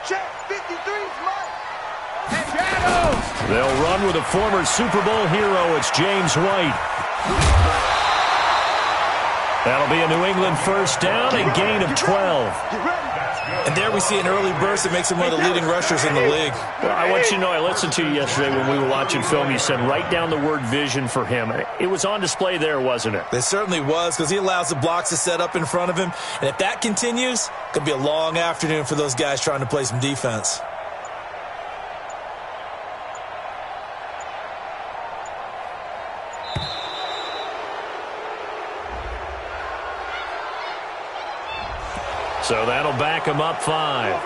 Check, 53's Mike. They'll run with a former Super Bowl hero. It's James White. That'll be a New England first down, a gain of 12. And there we see an early burst that makes him one of the leading rushers in the league. Well, I want you to know, I listened to you yesterday when we were watching film. You said write down the word vision for him. It was on display there, wasn't it? It certainly was, because he allows the blocks to set up in front of him. And if that continues, it could be a long afternoon for those guys trying to play some defense. So that'll back him up 5.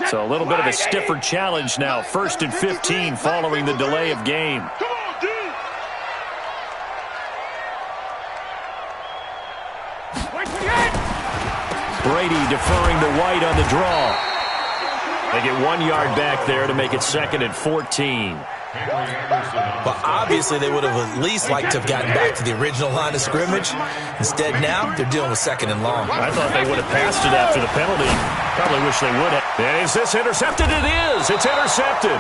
So a little bit of a stiffer challenge now. 1st and 15 following the delay of game. Brady deferring to White on the draw. They get 1 yard back there to make it 2nd and 14. But obviously they would have at least liked to have gotten back to the original line of scrimmage. Instead now they're dealing with 2nd and long. I thought they would have passed it after the penalty. Probably wish they would have. And is this intercepted? It is. It's intercepted.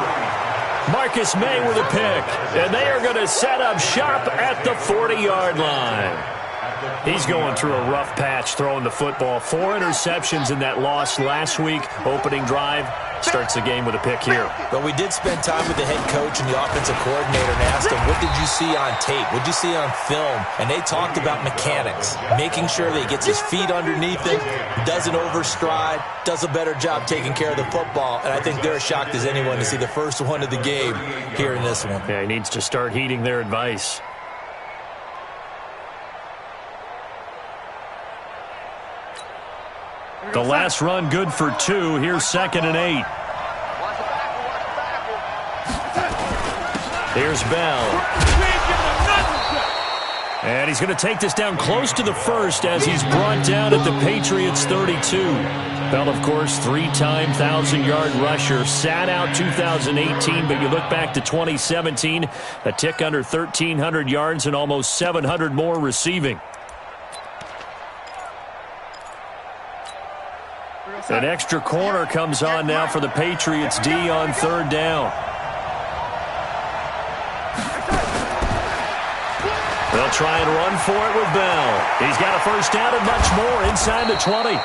Marcus May with a pick. And they are going to set up shop at the 40-yard line. He's going through a rough patch throwing the football. 4 interceptions in that loss last week. Opening drive. Starts the game with a pick here. But we did spend time with the head coach and the offensive coordinator and asked him, what did you see on tape? What did you see on film? And they talked about mechanics, making sure that he gets his feet underneath him, doesn't overstride, does a better job taking care of the football. And I think they're as shocked as anyone to see the first one of the game here in this one. Yeah, he needs to start heeding their advice. The last run good for 2. Here's 2nd and 8. Here's Bell. And he's going to take this down close to the 1st as he's brought down at the Patriots 32. Bell, of course, 3-time 1,000-yard rusher. Sat out 2018, but you look back to 2017, a tick under 1,300 yards and almost 700 more receiving. An extra corner comes on now for the Patriots D on 3rd down. They'll try and run for it with Bell. He's got a first down and much more inside the 20.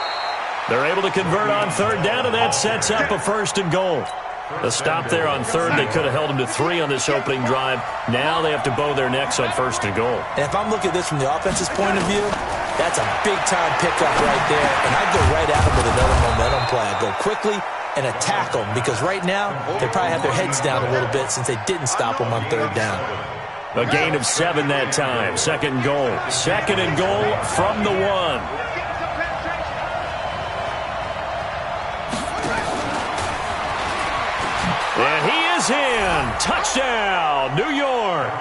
They're able to convert on 3rd down, and that sets up a 1st and goal. The stop there on 3rd, they could have held him to 3 on this opening drive. Now they have to bow their necks on 1st and goal. And if I'm looking at this from the offense's point of view, that's a big-time pickup right there. And I'd go right at him with another momentum play. I'd go quickly and attack them, because right now they probably have their heads down a little bit since they didn't stop them on 3rd down. A gain of 7 that time. 2nd and goal. 2nd and goal from the 1. And he is in. Touchdown, New York.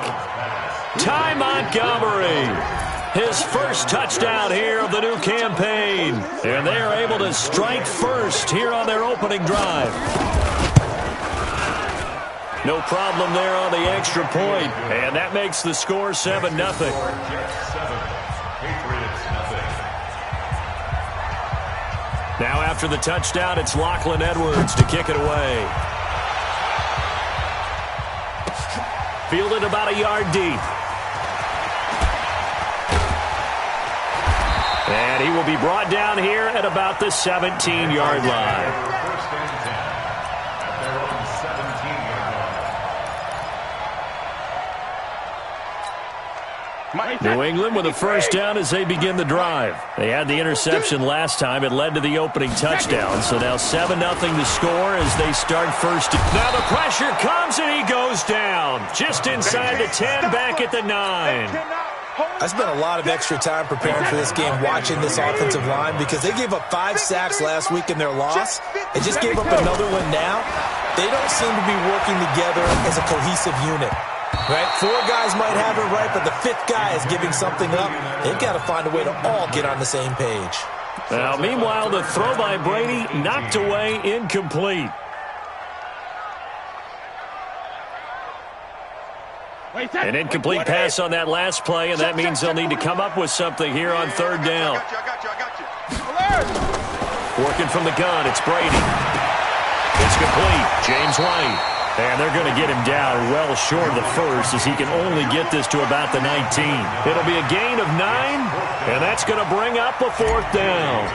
Ty Montgomery. His first touchdown here of the new campaign. And they are able to strike first here on their opening drive. No problem there on the extra point. And that makes the score 7-0. Now after the touchdown, it's Lachlan Edwards to kick it away. Fielded about a yard deep. And he will be brought down here at about the 17-yard line. New England with a first down as they begin the drive. They had the interception last time. It led to the opening touchdown. So now 7-0 to score as they start first. Now the pressure comes and he goes down. Just inside the 10, back at the 9. I spent a lot of extra time preparing for this game watching this offensive line because they gave up 5 sacks last week in their loss. They just gave up another one now. They don't seem to be working together as a cohesive unit. Right? 4 guys might have it right, but the 5th guy is giving something up. They've got to find a way to all get on the same page. Now, meanwhile, the throw by Brady knocked away, incomplete. An incomplete pass on that last play, and that means they'll need to come up with something here on third down. Working from the gun, it's Brady. It's complete. James White. And they're going to get him down well short of the first as he can only get this to about the 19. It'll be a gain of 9, and that's going to bring up a fourth down.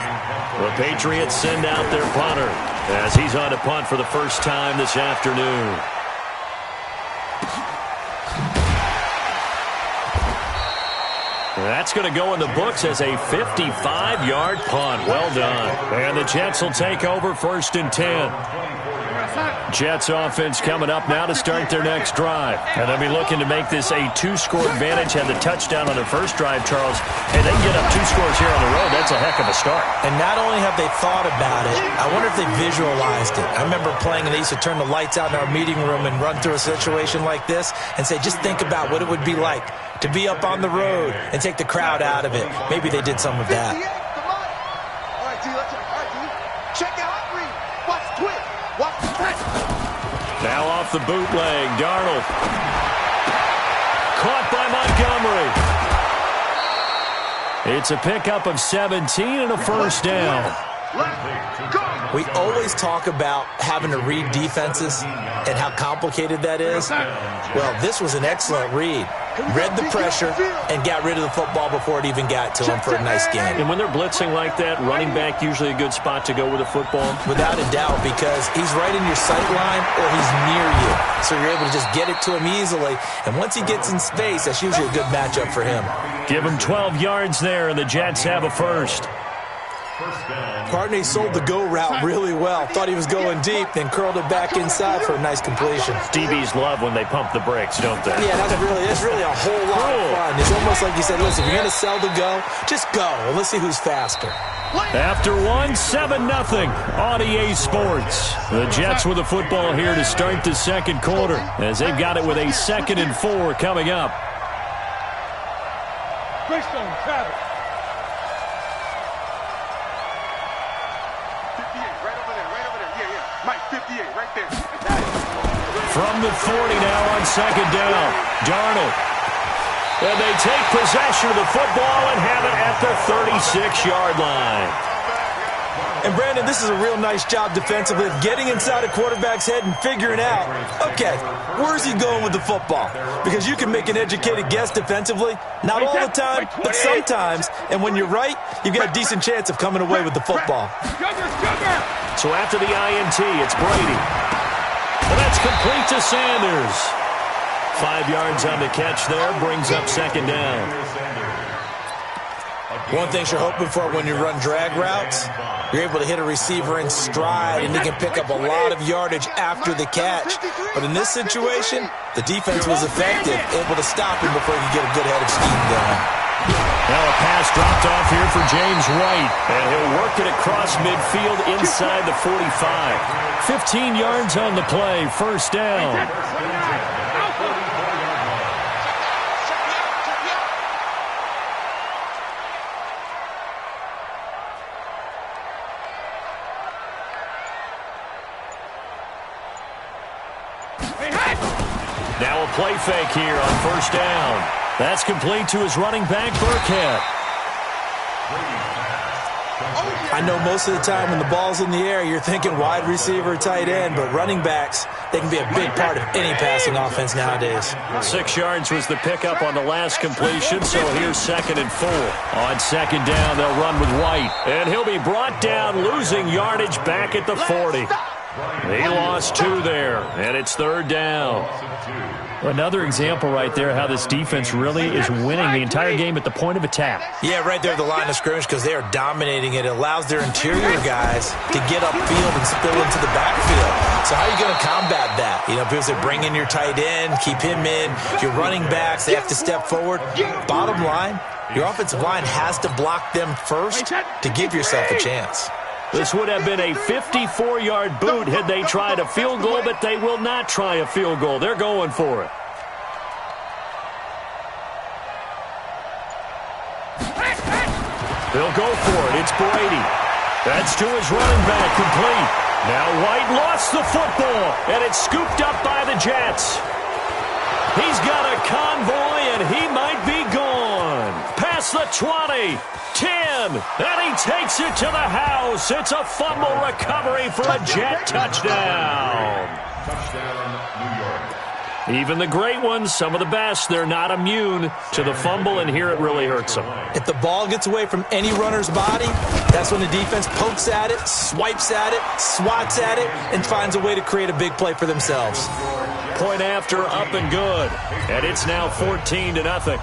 The Patriots send out their punter as he's on to punt for the first time this afternoon. That's going to go in the books as a 55-yard punt. Well done. And the Jets will take over 1st and 10. Jets offense coming up now to start their next drive. And they'll be looking to make this a 2-score advantage. Had the touchdown on their first drive, Charles. And they can get up 2 scores here on the road. That's a heck of a start. And not only have they thought about it, I wonder if they visualized it. I remember playing and they used to turn the lights out in our meeting room and run through a situation like this and say, just think about what it would be like to be up on the road and take the crowd out of it. Maybe they did some of that. All right, T, check your hot read. Watch the twist. Watch the twist. Now off the bootleg, Darnold. Caught by Montgomery. It's a pickup of 17 and a first down. We always talk about having to read defenses and how complicated that is. Well, this was an excellent read. Read the pressure and got rid of the football before it even got to him for a nice game. And when they're blitzing like that, running back usually a good spot to go with a football? Without a doubt, because he's right in your sight line or he's near you. So you're able to just get it to him easily. And once he gets in space, that's usually a good matchup for him. Give him 12 yards there, and the Jets have a first. Partney sold the go route really well. Thought he was going deep, then curled it back inside for a nice completion. DBs love when they pump the brakes, don't they? Yeah, that's really a whole lot of fun. It's almost like you said, listen, if you're going to sell the go, just go, and let's see who's faster. After 7-0 on EA Sports. The Jets with the football here to start the second quarter as they've got it with a 2nd and 4 coming up. Greystone, Travis. From the 40 now on 2nd down. Darnold. And they take possession of the football and have it at the 36-yard line. And, Brandon, this is a real nice job defensively of getting inside a quarterback's head and figuring out, okay, where's he going with the football? Because you can make an educated guess defensively. Not all the time, but sometimes. And when you're right, you've got a decent chance of coming away with the football. So after the INT, it's Brady. And that's complete to Sanders. 5 yards on the catch there, brings up 2nd down. One thing you're hoping for when you run drag routes, you're able to hit a receiver in stride, and he can pick up a lot of yardage after the catch. But in this situation, the defense was effective, able to stop him before he could get a good head of steam going. Now a pass dropped off here for James White, and he'll work it across midfield inside the 45. 15 yards on the play, 1st down. Now a play fake here on 1st down. That's complete to his running back, Burkhead. I know most of the time when the ball's in the air, you're thinking wide receiver, tight end, but running backs, they can be a big part of any passing offense nowadays. 6 yards was the pickup on the last completion, so here's 2nd and 4. On 2nd down, they'll run with White, and he'll be brought down, losing yardage back at the 40. He lost 2 there, and it's 3rd down. Another example right there how this defense really is winning the entire game at the point of attack. Yeah, right there at the line of scrimmage because they are dominating it. It allows their interior guys to get upfield and spill into the backfield. So how are you going to combat that? You know, people say bring in your tight end, keep him in. Your running backs, they have to step forward. Bottom line, your offensive line has to block them first to give yourself a chance. This would have been a 54-yard boot had they tried a field goal, but they will not try a field goal. They're going for it. They'll go for it. It's Brady. That's to his running back, complete. Now White lost the football, and it's scooped up by the Jets. He's got a convoy, and he might be gone. Past the 20, 10, and he takes it to the house. It's a fumble recovery for a Jet touchdown. Touchdown, New York. Even the great ones, some of the best, they're not immune to the fumble, and here it really hurts them. If the ball gets away from any runner's body, that's when the defense pokes at it, swipes at it, swats at it, and finds a way to create a big play for themselves. Point after, up and good. And it's now 14-0.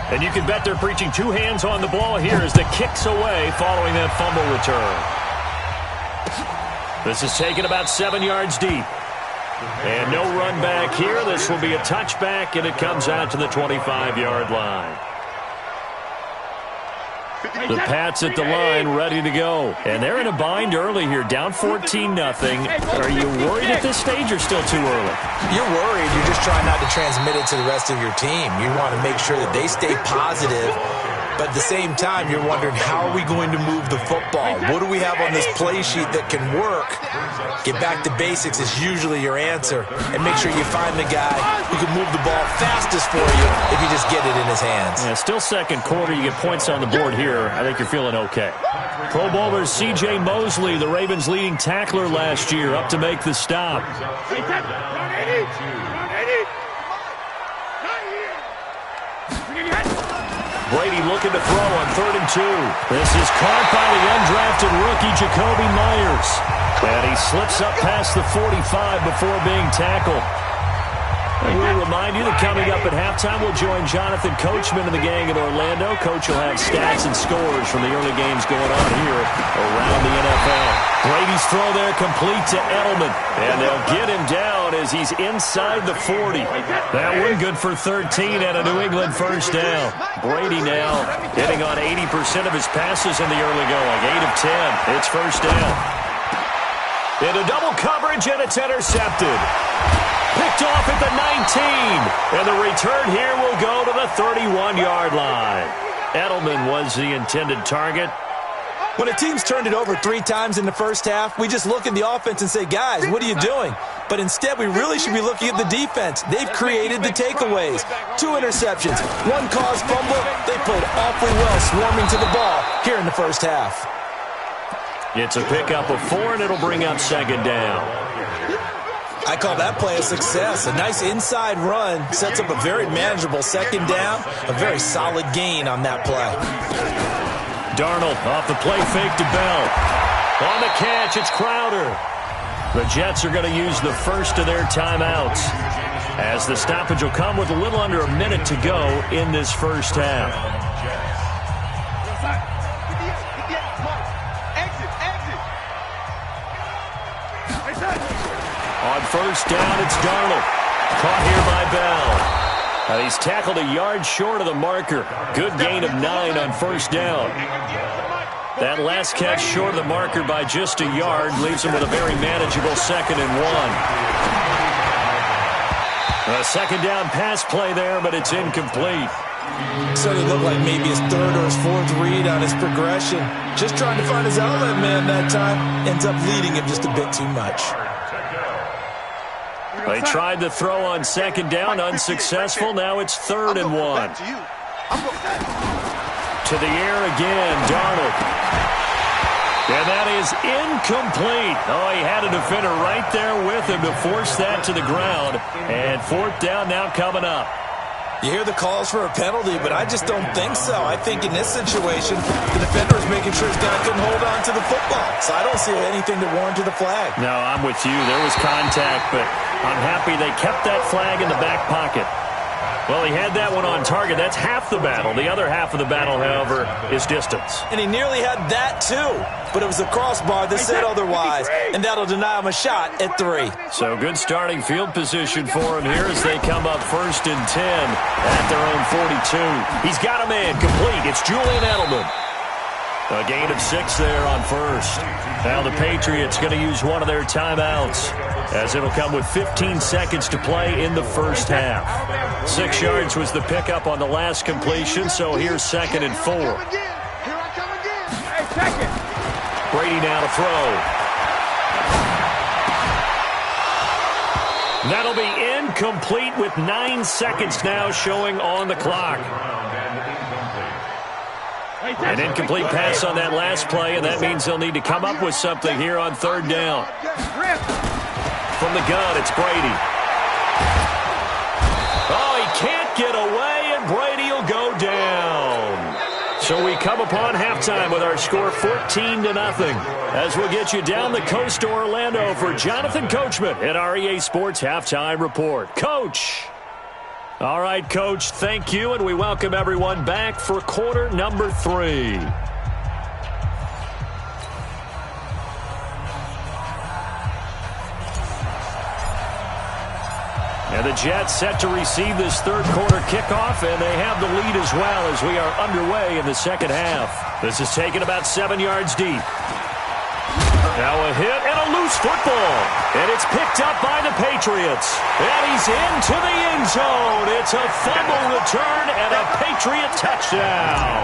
And you can bet they're preaching two hands on the ball here as the kick's away following that fumble return. This is taken about 7 yards deep. And no run back here. This will be a touchback, and it comes out to the 25-yard line. The Pats at the line ready to go. And they're in a bind early here, down 14-0. Are you worried at this stage or still too early? You're worried. You're just trying not to transmit it to the rest of your team. You want to make sure that they stay positive. But at the same time, you're wondering, how are we going to move the football? What do we have on this play sheet that can work? Get back to basics is usually your answer. And make sure you find the guy who can move the ball fastest for you if you just get it in his hands. Yeah, still second quarter. You get points on the board here. I think you're feeling okay. Pro Bowler C.J. Mosley, the Ravens' leading tackler last year, up to make the stop. Brady looking to throw on 3rd and 2. This is caught by the undrafted rookie Jacoby Myers. And he slips up past the 45 before being tackled. And we'll remind you that coming up at halftime, we'll join Jonathan Coachman and the gang in Orlando. Coach will have stats and scores from the early games going on here around the NFL. Brady's throw there complete to Edelman. And they'll get him down as he's inside the 40. That one good for 13 and a New England first down. Brady now hitting on 80% of his passes in the early going. 8 of 10. It's first down. Into double coverage, and it's intercepted. Picked off at the 19. And the return here will go to the 31-yard line. Edelman was the intended target. When a team's turned it over 3 times in the first half, we just look at the offense and say, guys, what are you doing? But instead, we really should be looking at the defense. They've created the takeaways. 2 interceptions, 1 caused fumble. They played awfully well swarming to the ball here in the first half. It's a pickup of 4, and it'll bring up second down. I call that play a success. A nice inside run sets up a very manageable second down. A very solid gain on that play. Darnold off the play fake to Bell. On the catch, it's Crowder. The Jets are going to use the first of their timeouts, as the stoppage will come with a little under a minute to go in this first half. On first down, it's Darnold. Caught here by Bell. He's tackled a yard short of the marker. Good gain of 9 on first down. That last catch short of the marker by just a yard leaves him with a very manageable 2nd and 1. A second down pass play there, but it's incomplete. So it looked like maybe his 3rd or his 4th read on his progression. Just trying to find his outlet man that time. Ends up leading him just a bit too much. They tried the throw on second down, unsuccessful. Now it's 3rd and 1. To the air again, Darnold. And that is incomplete. Oh, he had a defender right there with him to force that to the ground. And 4th down now coming up. You hear the calls for a penalty, but I just don't think so. I think in this situation, the defender is making sure his guy couldn't hold on to the football. So I don't see anything to warrant a flag. No, I'm with you. There was contact, but I'm happy they kept that flag in the back pocket. Well, he had that one on target. That's half the battle. The other half of the battle, however, is distance. And he nearly had that, too. But it was the crossbar that said otherwise, and that'll deny him a shot at 3. So good starting field position for him here as they come up 1st and 10 at their own 42. He's got a man complete. It's Julian Edelman. A gain of 6 there on first. Now the Patriots going to use one of their timeouts, as it'll come with 15 seconds to play in the first half. 6 yards was the pickup on the last completion, so here's 2nd and 4. Brady now to throw. That'll be incomplete with 9 seconds now showing on the clock. An incomplete pass on that last play, and that means they'll need to come up with something here on 3rd down. From the gun, it's Brady. Oh, he can't get away, and Brady will go down. So we come upon halftime with our score 14-0. As we'll get you down the coast to Orlando for Jonathan Coachman at our EA Sports Halftime Report. Coach. All right, Coach, thank you, and we welcome everyone back for quarter number 3. And the Jets set to receive this third quarter kickoff, and they have the lead as well as we are underway in the second half. This is taken about 7 yards deep. Now a hit and a loose football. And it's picked up by the Patriots. And he's into the end zone. It's a fumble return and a Patriot touchdown.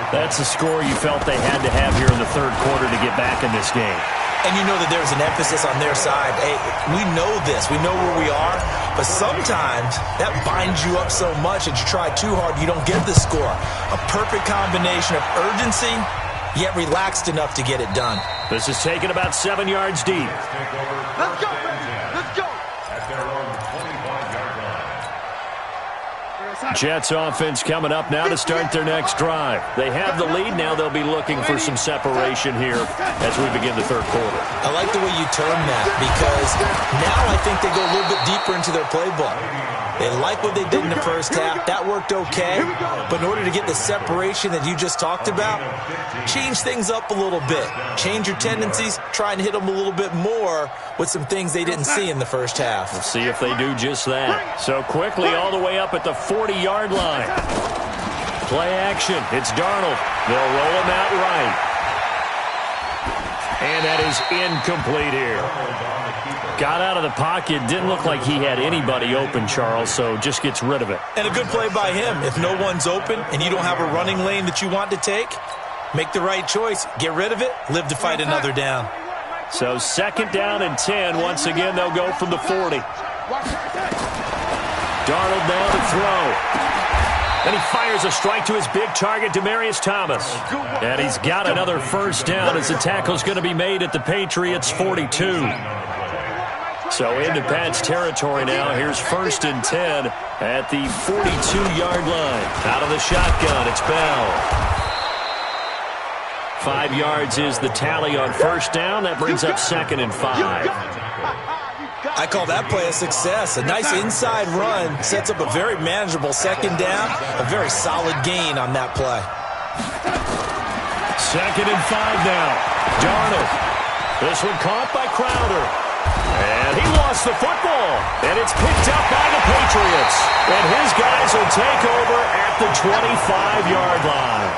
That's the score you felt they had to have here in the third quarter to get back in this game. And you know that there's an emphasis on their side. Hey, we know this. We know where we are. But sometimes that binds you up so much that you try too hard, you don't get the score. A perfect combination of urgency, yet relaxed enough to get it done. This is taken about 7 yards deep. Let's go, let's go. At their own 25-yard line. Jets offense coming up now to start their next drive. They have the lead. Now they'll be looking for some separation here as we begin the third quarter. I like the way you term that, because now I think they go a little bit deeper into their playbook. They like what they did in the first half. That worked okay. But in order to get the separation that you just talked about, change things up a little bit. Change your tendencies. Try and hit them a little bit more with some things they didn't see in the first half. We'll see if they do just that. So quickly all the way up at the 40-yard line. Play action. It's Darnold. They'll roll him out right. And that is incomplete here. Got out of the pocket. Didn't look like he had anybody open, Charles, so just gets rid of it. And a good play by him. If no one's open and you don't have a running lane that you want to take, make the right choice. Get rid of it. Live to fight another down. So 2nd down and 10. Once again, they'll go from the 40. Darnold now to throw. And he fires a strike to his big target, Demaryius Thomas. And he's got another first down as the tackle's going to be made at the Patriots' 42. So into Pat's territory now. Here's 1st and 10 at the 42-yard line. Out of the shotgun, it's Bell. 5 yards is the tally on first down. That brings up 2nd and 5. I call that play a success. A nice inside run sets up a very manageable 2nd down. A very solid gain on that play. 2nd and 5 now. Darnold. This one caught by Crowder. And he lost the football. And it's picked up by the Patriots. And his guys will take over at the 25-yard line.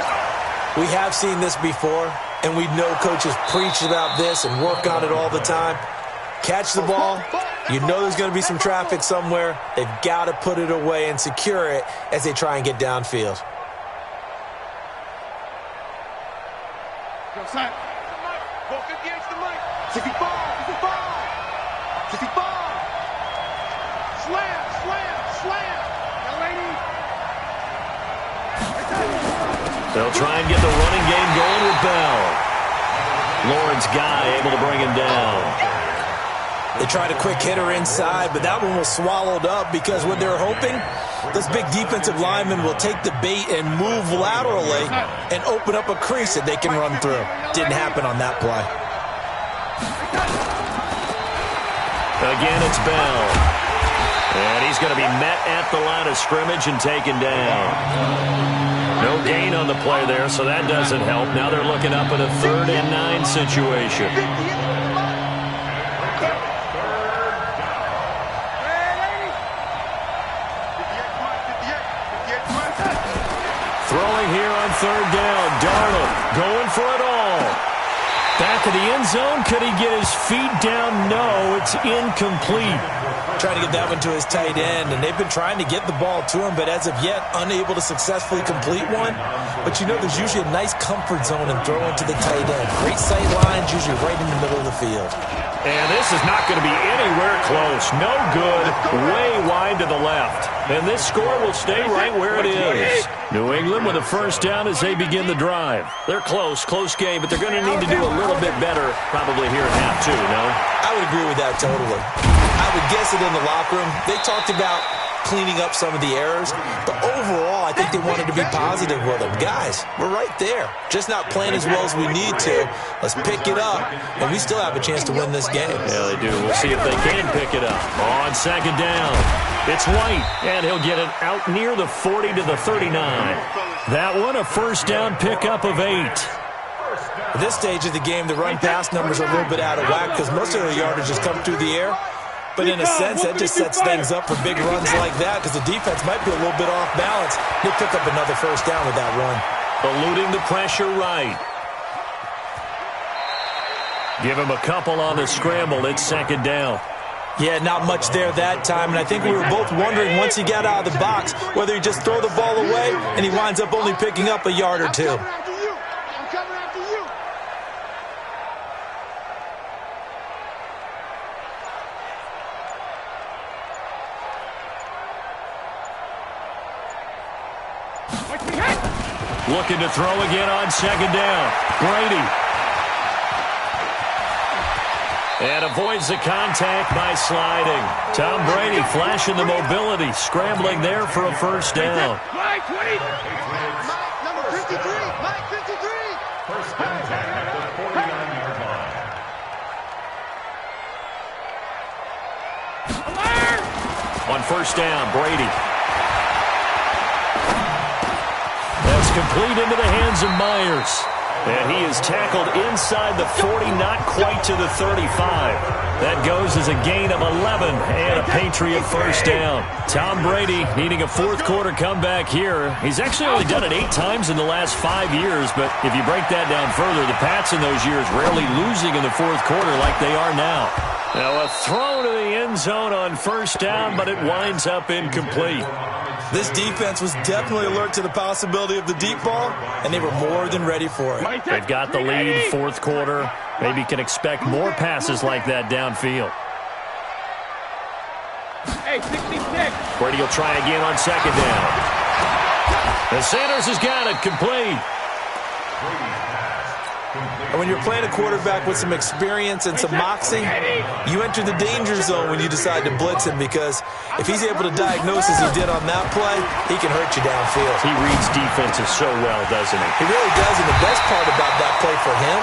We have seen this before, and we know coaches preach about this and work on it all the time. Catch the ball. You know there's going to be some traffic somewhere. They've got to put it away and secure it as they try and get downfield. Walk against the mic. 65, 65, 65. Slam, slam, slam. Now, lady. They'll try and get the running game going with Bell. Lawrence Guy able to bring him down. They tried a quick hitter inside, but that one was swallowed up because what they're hoping, this big defensive lineman will take the bait and move laterally and open up a crease that they can run through. Didn't happen on that play. Again, it's Bell. And he's going to be met at the line of scrimmage and taken down. No gain on the play there, so that doesn't help. Now they're looking up at a 3rd and 9 situation. 3 Throwing here on third down. Darnold going for it all. Back of the end zone. Could he get his feet down? No, it's incomplete. Trying to get that one to his tight end, and they've been trying to get the ball to him, but as of yet, unable to successfully complete one. But you know there's usually a nice comfort zone in throwing to the tight end. Great sight lines, usually right in the middle of the field. And this is not going to be anywhere close. No good. Way wide to the left. And this score will stay right where it is. New England with a first down as they begin the drive. They're close game, but they're going to need to do a little bit better probably here at half two, no? I would agree with that totally. I would guess it in the locker room. They talked about cleaning up some of the errors, but overall, I think they wanted to be positive with them. Guys, we're right there. Just not playing as well as we need to. Let's pick it up, and we still have a chance to win this game. Yeah, they do. We'll see if they can pick it up. On second down, it's White, and he'll get it out near the 40 to the 39. That one, a first down pickup of 8. At this stage of the game, the run-pass numbers are a little bit out of whack because most of the yardage has come through the air. But in a sense, that just sets things up for big runs like that because the defense might be a little bit off balance. He'll pick up another first down with that run. Eluding the pressure right. Give him a couple on the scramble. It's second down. Yeah, not much there that time, and I think we were both wondering once he got out of the box whether he just throw the ball away and he winds up only picking up a yard or two. Looking to throw again on second down. Brady. And avoids the contact by sliding. Tom Brady flashing the mobility, scrambling there for a first down. Mike, number 53. Mike, 53. First contact at the 49-yard line. On first down, Brady. That's complete into the hands of Myers. And he is tackled inside the 40, not quite to the 35. That goes as a gain of 11 and a Patriot first down. Tom Brady needing a fourth-quarter comeback here. He's actually only done it 8 times in the last 5 years, but if you break that down further, the Pats in those years rarely losing in the fourth quarter like they are now. Now a throw to the end zone on first down, but it winds up incomplete. This defense was definitely alert to the possibility of the deep ball, and they were more than ready for it. They've got the lead, fourth quarter. Maybe can expect more passes like that downfield. Hey, 66. Brady will try again on second down. And Sanders has got it complete. And when you're playing a quarterback with some experience and some moxie, you enter the danger zone when you decide to blitz him because if he's able to diagnose as he did on that play, he can hurt you downfield. He reads defenses so well, doesn't he? He really does, and the best part about that play for him,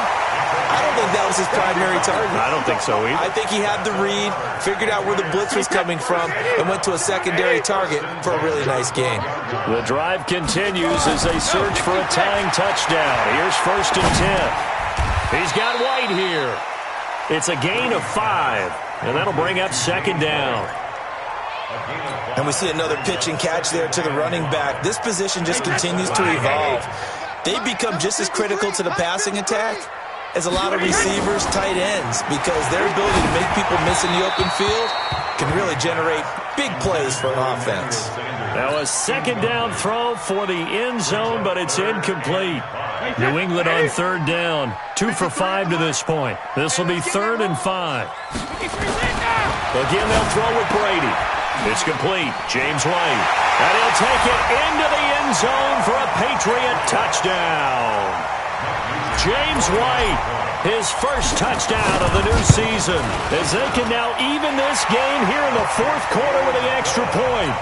I don't think that was his primary target. I don't think so either. I think he had the read, figured out where the blitz was coming from, and went to a secondary target for a really nice gain. The drive continues as they search for a tying touchdown. Here's first and 10. He's got White here. It's a gain of 5, and that'll bring up second down. And we see another pitch and catch there to the running back. This position just continues to evolve. They become just as critical to the passing attack as a lot of receivers, tight ends, because their ability to make people miss in the open field can really generate big plays for an offense. Now a second down throw for the end zone, but it's incomplete. New England on third down. 2 for 5 to this point. This will be 3rd and 5. Again, they'll throw with Brady. It's complete. James White. And he'll take it into the end zone for a Patriot touchdown. James White, his first touchdown of the new season, as they can now even this game here in the fourth quarter with the extra point.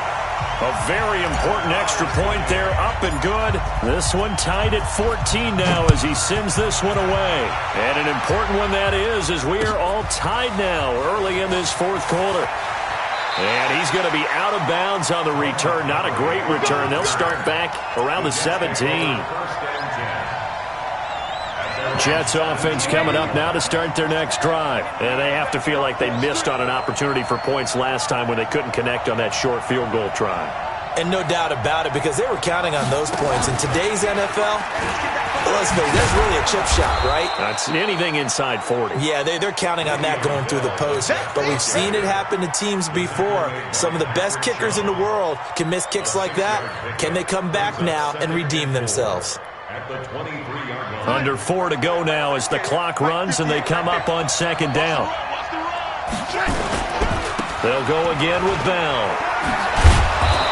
A very important extra point there, up and good. This one tied at 14 now as he sends this one away. And an important one that is, as we are all tied now early in this fourth quarter. And he's going to be out of bounds on the return. Not a great return. They'll start back around the 17. Jets offense coming up now to start their next drive. And they have to feel like they missed on an opportunity for points last time when they couldn't connect on that short field goal try. And no doubt about it, because they were counting on those points. In today's NFL, let's face it, that's really a chip shot, right? That's anything inside 40. Yeah, they're counting on that going through the post. But we've seen it happen to teams before. Some of the best kickers in the world can miss kicks like that. Can they come back now and redeem themselves? Under 4 to go now as the clock runs and they come up on second down. They'll go again with Bell.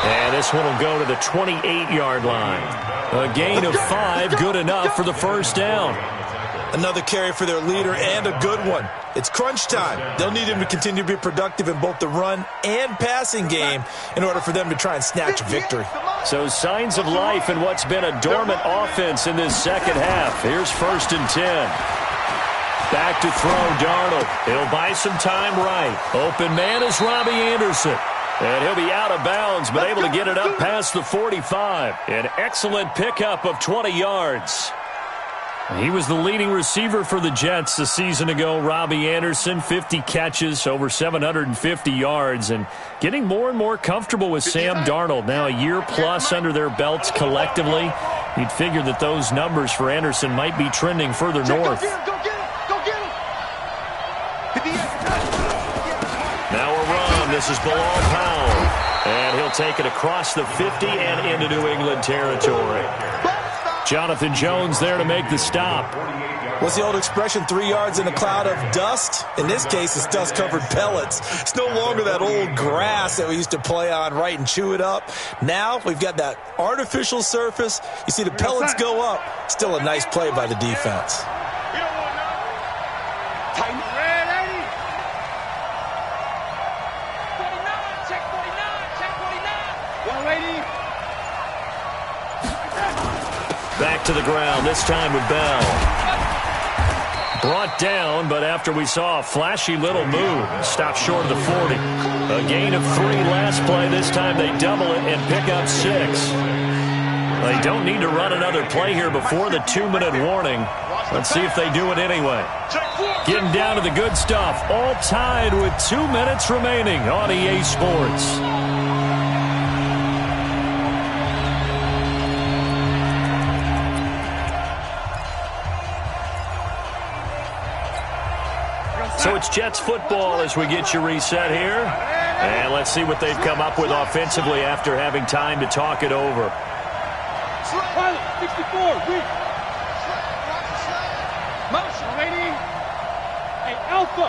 And this one will go to the 28-yard line. A gain of 5, good enough for the first down. Another carry for their leader and a good one. It's crunch time. They'll need him to continue to be productive in both the run and passing game in order for them to try and snatch a victory. So signs of life in what's been a dormant offense in this second half. Here's 1st and 10. Back to throw, Darnold. He'll buy some time right. Open man is Robbie Anderson. And he'll be out of bounds, but able to get it up past the 45. An excellent pickup of 20 yards. He was the leading receiver for the Jets a season ago. Robbie Anderson, 50 catches, over 750 yards, and getting more and more comfortable with Sam Darnold. Now a year plus under their belts collectively. You'd figure that those numbers for Anderson might be trending further north. Now a run. This is Bilal Powell. And he'll take it across the 50 and into New England territory. Jonathan Jones there to make the stop. What's the old expression, 3 yards in a cloud of dust? In this case, it's dust-covered pellets. It's no longer that old grass that we used to play on, right, and chew it up. Now we've got that artificial surface. You see the pellets go up. Still a nice play by the defense. Back to the ground, this time with Bell. Brought down, but after we saw a flashy little move, stopped short of the 40. A gain of 3 last play. This time they double it and pick up 6. They don't need to run another play here before the 2-minute warning. Let's see if they do it anyway. Getting down to the good stuff. All tied with 2 minutes remaining on EA Sports. So it's Jets football as we get you reset here. And let's see what they've come up with offensively after having time to talk it over. 64, weak. Motion, waiting. Hey, Alpha.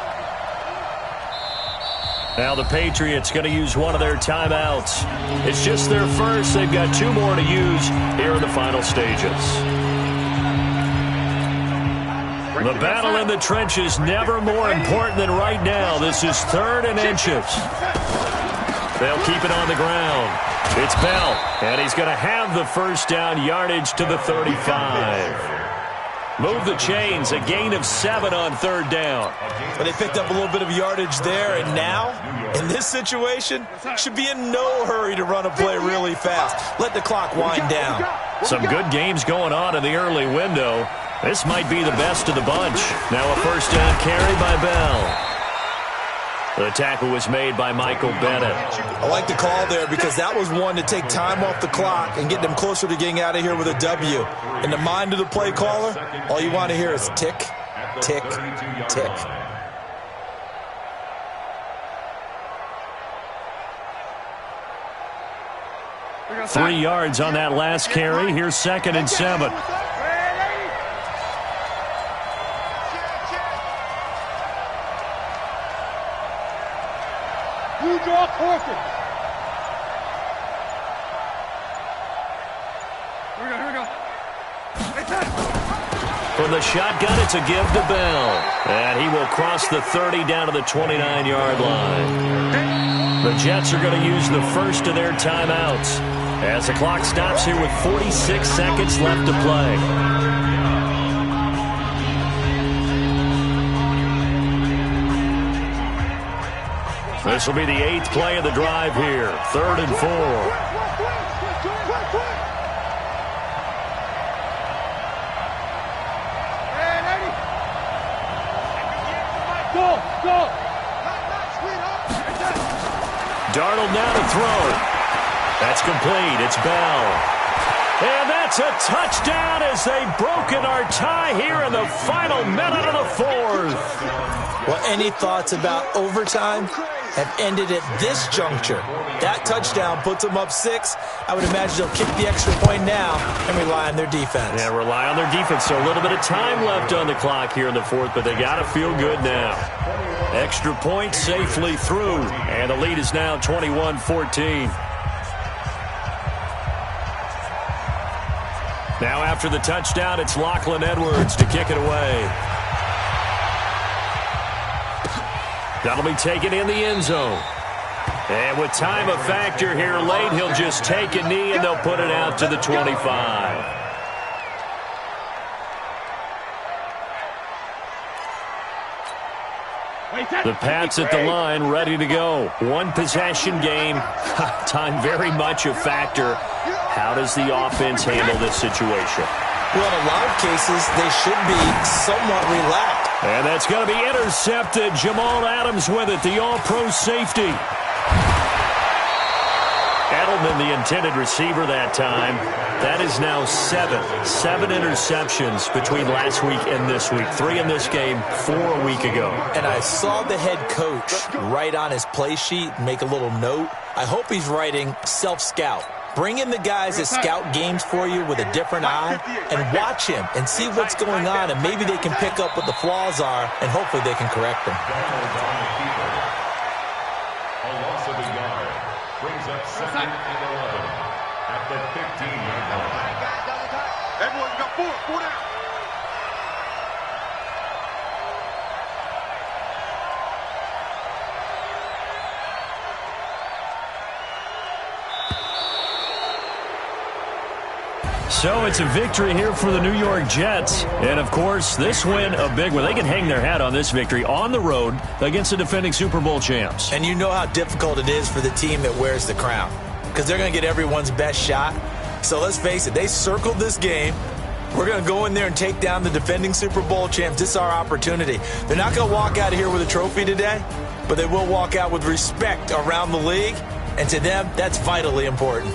Now the Patriots going to use one of their timeouts. It's just their first. They've got 2 more to use here in the final stages. The battle in the trenches never more important than right now. This is 3rd and inches. They'll keep it on the ground. It's Bell, and he's going to have the first down, yardage to the 35. Move the chains, a gain of 7 on 3rd down. But they picked up a little bit of yardage there, and now, in this situation, should be in no hurry to run a play really fast. Let the clock wind down. Some good games going on in the early window. This might be the best of the bunch. Now a first down carry by Bell. The tackle was made by Michael Bennett. I like the call there because that was one to take time off the clock and get them closer to getting out of here with a W. In the mind of the play caller, all you want to hear is tick, tick, tick. Three yards on that last carry. Here's 2nd and 7. You draw forfeit. Here we go. From the shotgun, it's a give to Bell. And he will cross the 30 down to the 29-yard line. The Jets are going to use the first of their timeouts as the clock stops here with 46 seconds left to play. This will be the 8th play of the drive here. 3rd and 4. Darnold now to throw. That's complete. It's Bell. And that's a touchdown as they've broken our tie here in the final minute of the fourth. Well, any thoughts about overtime have ended at this juncture. That touchdown puts them up 6. I would imagine they'll kick the extra point now and rely on their defense. Yeah, rely on their defense. So a little bit of time left on the clock here in the fourth, but they got to feel good now. Extra point safely through, and the lead is now 21-14. Now after the touchdown, it's Lachlan Edwards to kick it away. That'll be taken in the end zone. And with time a factor here late, he'll just take a knee and they'll put it out to the 25. The Pats at the line, ready to go. One possession game. Time very much a factor. How does the offense handle this situation? Well, in a lot of cases, they should be somewhat relaxed. And that's going to be intercepted. Jamal Adams with it, the all-pro safety. Edelman, the intended receiver that time. That is now 7 interceptions between last week and this week. 3 in this game, 4 a week ago. And I saw the head coach write on his play sheet, make a little note. I hope he's writing self-scout. Bring in the guys that scout games for you with a different eye and watch him and see what's going on, and maybe they can pick up what the flaws are, and hopefully they can correct them. A loss of a yard brings up 2nd and 11 at the 15-yard line. Everyone's got 4 down. So it's a victory here for the New York Jets. And, of course, this win, a big one. They can hang their hat on this victory on the road against the defending Super Bowl champs. And you know how difficult it is for the team that wears the crown, because they're going to get everyone's best shot. So let's face it, they circled this game. We're going to go in there and take down the defending Super Bowl champs. This is our opportunity. They're not going to walk out of here with a trophy today, but they will walk out with respect around the league. And to them, that's vitally important.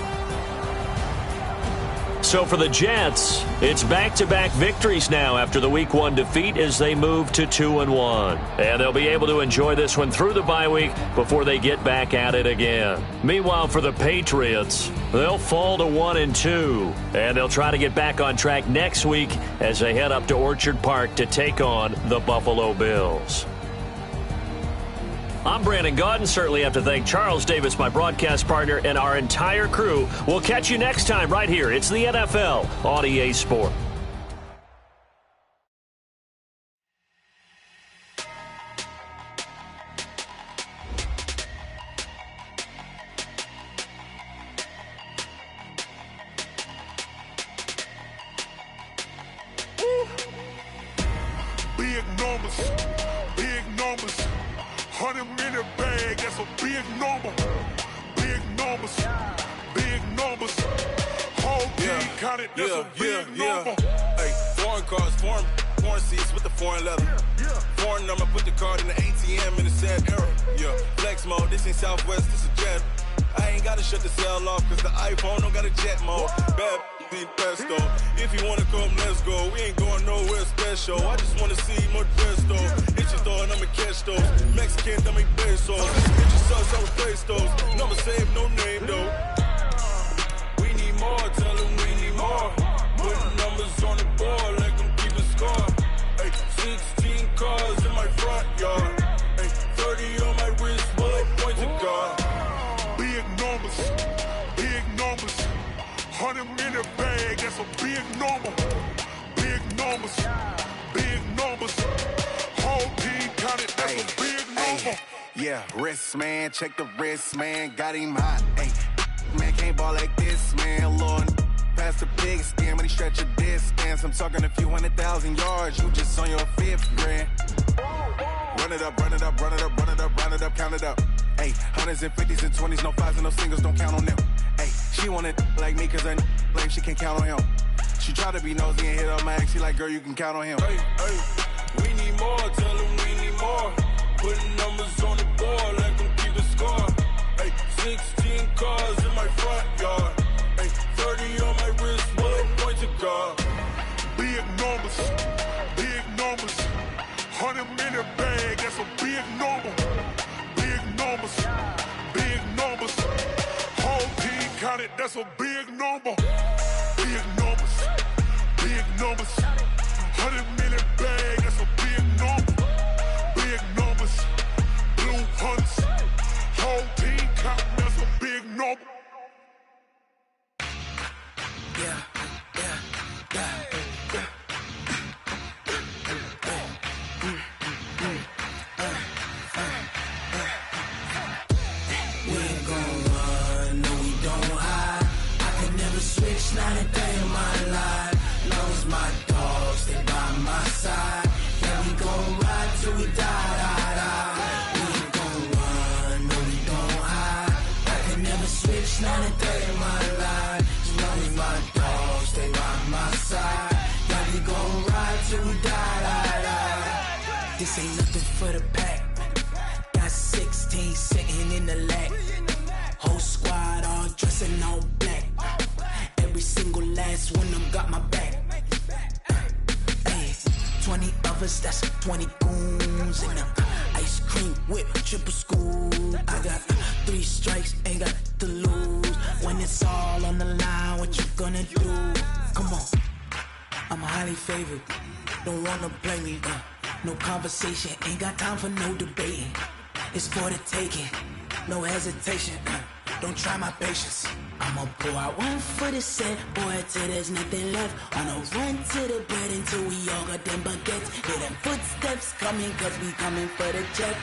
So for the Jets, it's back-to-back victories now after the Week 1 defeat as they move to 2-1. And they'll be able to enjoy this one through the bye week before they get back at it again. Meanwhile, for the Patriots, they'll fall to 1-2. And they'll try to get back on track next week as they head up to Orchard Park to take on the Buffalo Bills. I'm Brandon Gaudin. Certainly have to thank Charles Davis, my broadcast partner, and our entire crew. We'll catch you next time right here. It's the NFL on EA Sport. Big numbers, big numbers. 100-minute bag, that's a big number. Big numbers, big numbers. Whole team counted, that's a big number. Hey, foreign cars, foreign seats with the foreign leather. Foreign number, put the card in the ATM in the sad era. Yeah, flex mode, this ain't Southwest, this is jet. I ain't gotta shut the cell off, cause the iPhone don't got a jet mode. Bad be pesto. If you wanna come, let's go. We ain't going nowhere special. I just wanna see more dress though. It's just throwing, I'ma catch those. Mexican, I make pesos. It's just sauce, I replace those. Number save, no name though. We need more, tell them we need more. Putting numbers on the board, let them keep a score. Hey, 16 cars in my front yard. Hey, 30 on my wrist, bullet point to God. Big numbers, big numbers. 100-minute bag, that's a big number. Big numbers, big numbers. Whole team counted, that's a big number. Yeah, wrist man, check the wrist man, got him hot. Ay, man can't ball like this, man. Lord, past the big skin when he stretch a distance. I'm talking a few 100,000 yards, you just on your 5th grand. Run it up, run it up, run it up, run it up, run it up, count it up. Ay, 100s and 50s and 20s, no 5s and no singles, don't count on them. Ay, she wanted like me cause her like she can count on him. She tried to be nosy and hit her max, she like, girl, you can count on him. Hey, we need more, tell them we need more. Putting numbers on the board, let them keep the score. Hey, 16 cars in my my front yard. Ay, 30 on my wrist, bullet point to God. Big numbers, 100-minute bag, that's a big number. Big numbers, whole team counted, that's a big number. Big numbers, 100-minute bag, that's a big number. Big numbers, blue hunts, whole team counting, that's a big number. Not a day in my life. Long as my dogs stay by my side. Yeah, we gon' ride till we die, die, die. We ain't gon' run, no, we don't hide. I can never switch, not a day in my life. As long as my dogs stay by my side. Yeah, we gon' ride till we die, die, die. This ain't nothing for the pack. Got 16 sitting in the lap. Whole squad all dressing all black. Every single last one of them got my back. Ay, 20 of us, that's 20 goons in them. Ice cream whip, triple school. I got 3 strikes, ain't got to lose. When it's all on the line, what you gonna do? Come on, I'm highly favored. Don't wanna play me, no conversation. Ain't got time for no debating. It's for the taking, no hesitation. Don't try my patience. I'ma pour out one for the set, boy, till there's nothing left. On a run to the bread until we all got them baguettes. Hear them footsteps coming, cause we coming for the check.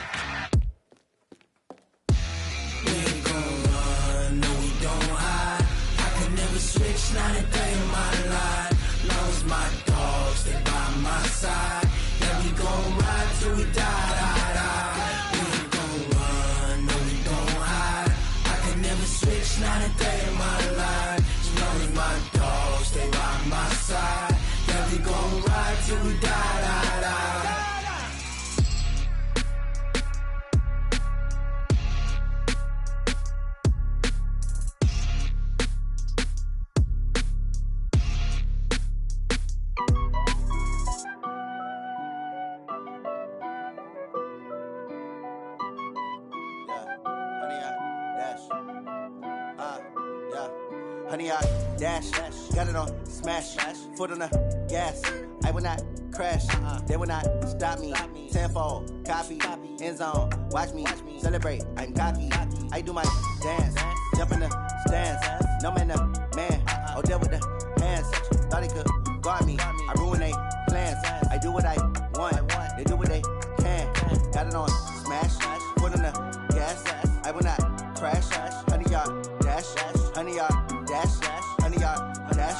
We ain't gon' run, no, we don't hide. I can never switch, not a day in my life. Long as my dogs stay by my side. Yeah, we gon' ride till we die, die, die. We ain't gon' run, no, we don't hide. I can never switch, not a day in my life. As long as my dogs stay by my side. Yeah, we gon' ride till we die, die, die. Honey, I dash, got it on, smash, foot on the gas. I will not crash, they will not stop me. Tenfold, copy, end zone, watch me celebrate. I'm cocky, I do my dance, jump in the stands. No man, man, oh, there with the hands. Thought he could guard me, I ruin they plans. I do what I want, they do what they can. Got it on, smash, foot on the gas. I will not crash, honey, y'all dash, honey, y'all dash, honey, y'all dash,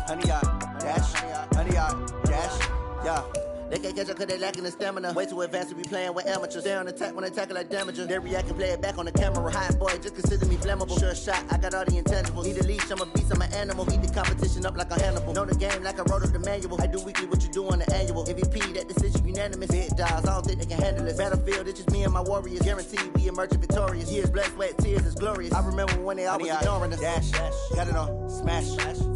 honey, y'all dash, honey, y'all dash, yeah. They can't catch up cause they lacking the stamina. Way too advanced to be playing with amateurs. They on attack when they tackle like damager. They react and play it back on the camera. Hot boy, just consider me flammable. Sure shot, I got all the intangibles. Need a leash, I'm a beast, I'm an animal. Heat the competition up like a Hannibal. Know the game like I wrote up the manual. I do weekly what you do on the annual. MVP, that decision unanimous. Big dogs, I don't think they can handle it. Battlefield, it's just me and my warriors. Guaranteed we emerge victorious. Years, blood, sweat, tears, it's glorious. I remember when they always ignoring us. Dash, got it on, smash,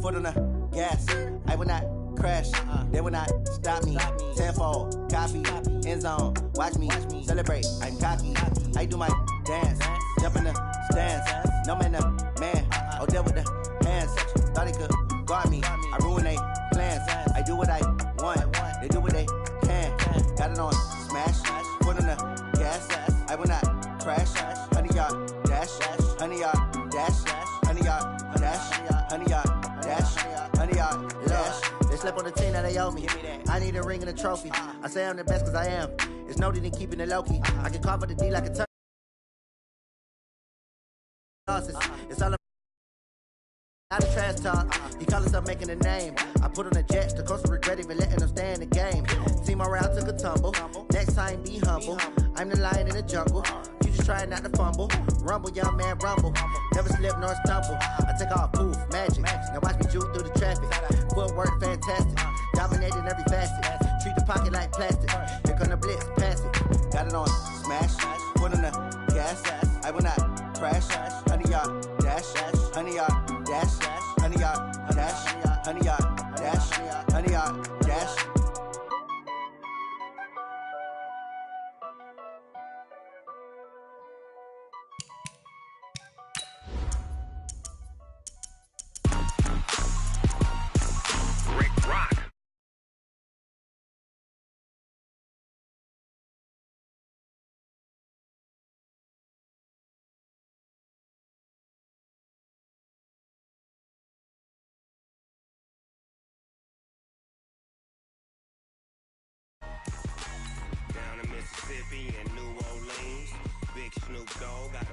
foot on the gas. I will not crash, they will not stop me. Tenfold, copy, end zone, watch me celebrate. I'm cocky, I do my dance, jump in the stands. No man, man, oh, there with the hands. Thought he could guard me, I ruin they plans. I do what I want, they do what they can. Got it on, smash, foot on the gas. I will not crash, honey, y'all dash, honey, y'all dash, honey, y'all dash, honey, y'all dash, honey, y'all dash. They slept on the team that they owe me. I need a ring and a trophy. I say I'm the best cause I am. It's no need in keeping it low key. I can carve up the D like a turkey. It's all not a trash talk. He call himself making a name. I put on the jets. The coach will regret even letting them stay in the game. Team morale took a tumble. Next time be humble. I'm the lion in the jungle. You just try not to fumble. Rumble, young man, rumble. Never slip nor stumble. I take off, poof, magic. Now watch me juke through the traffic. Footwork fantastic. Dominating every facet. Treat the pocket like plastic. Here come the blitz, pass it. Got it on, smash. Put on the gas. I will not crash, 100 yard dash, 100 yard dash, 100 yard dash, 100 yard dash, 100 yard dash. Down in Mississippi and New Orleans, Big Snoop Dogg got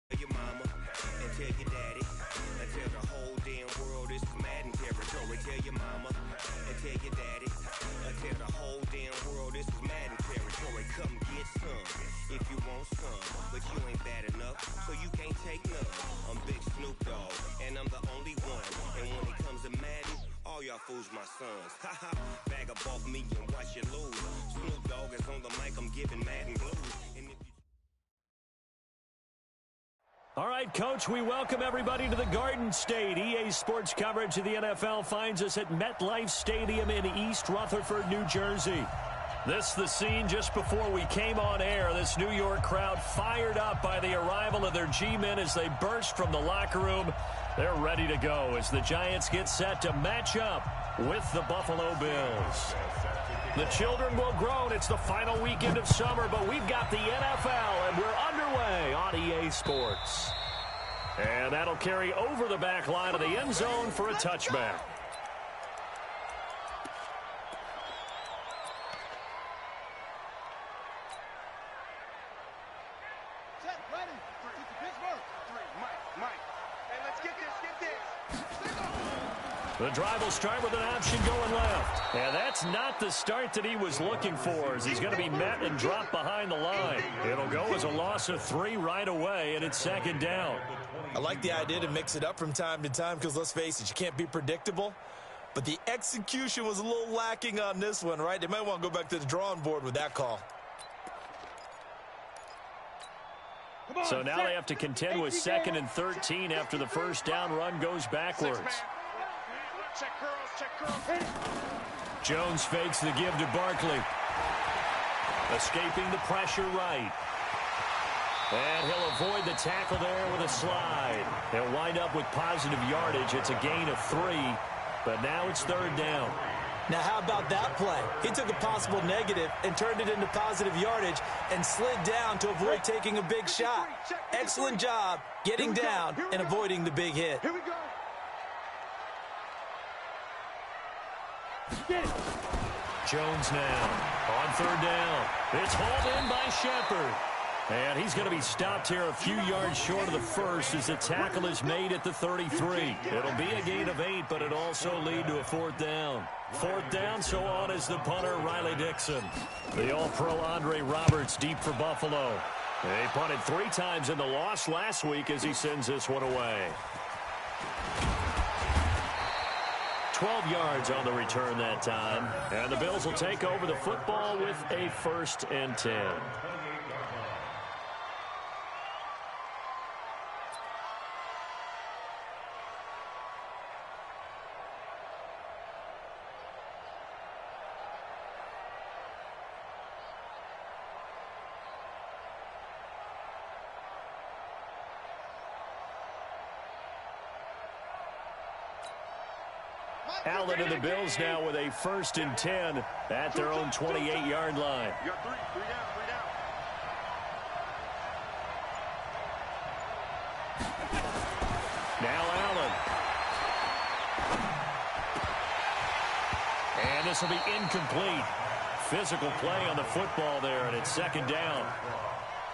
tell your mama and tell your daddy and tell the whole damn world it's Madden territory. Tell your mama and tell your daddy and tell the whole damn world this is Madden territory. Come get some if you want some, but you ain't bad enough, so you can't take none. I'm Big Snoop Dogg, and I'm the only one. And when it comes to Madden, all y'all fools my sons. Haha, bag up off me and watch you lose. Snoop Dogg is on the mic, I'm giving Madden blues. And if you All right, Coach, we welcome everybody to the Garden State. EA Sports coverage of the NFL finds us at MetLife Stadium in East Rutherford, New Jersey. This the scene just before we came on air. This New York crowd fired up by the arrival of their G-men as they burst from the locker room. They're ready to go as the Giants get set to match up with the Buffalo Bills. The children will groan. It's the final weekend of summer, but we've got the NFL, and we're underway on EA Sports. And that'll carry over the back line of the end zone for a touchback. The drive will start with an option going left. And that's not the start that he was looking for, as he's going to be met and dropped behind the line. It'll go as a loss of 3 right away, and it's second down. I like the idea to mix it up from time to time because, let's face it, you can't be predictable. But the execution was a little lacking on this one, right? They might want to go back to the drawing board with that call. So now they have to contend with 2nd and 13 after the first down run goes backwards. Check curls. Jones fakes the give to Barkley. Escaping the pressure right. And he'll avoid the tackle there with a slide. He'll wind up with positive yardage. It's a gain of 3, but now it's 3rd down. Now, how about that play? He took a possible negative and turned it into positive yardage and slid down to avoid taking a big shot. Excellent job getting down and avoiding the big hit. Here we go. Jones now on 3rd down. It's hauled in by Shepard. And he's going to be stopped here a few yards short of the first as the tackle is made at the 33. It'll be a gain of 8, but it'll also lead to a 4th down. 4th down, so on is the punter, Riley Dixon. The All-Pro Andre Roberts deep for Buffalo. They punted 3 times in the loss last week as he sends this one away. 12 yards on the return that time. And the Bills will take over the football with a 1st and 10. Allen and the Bills now with a 1st and 10 at their own 28-yard line. You got 3 down. Now Allen. And this will be incomplete. Physical play on the football there, and it's 2nd down.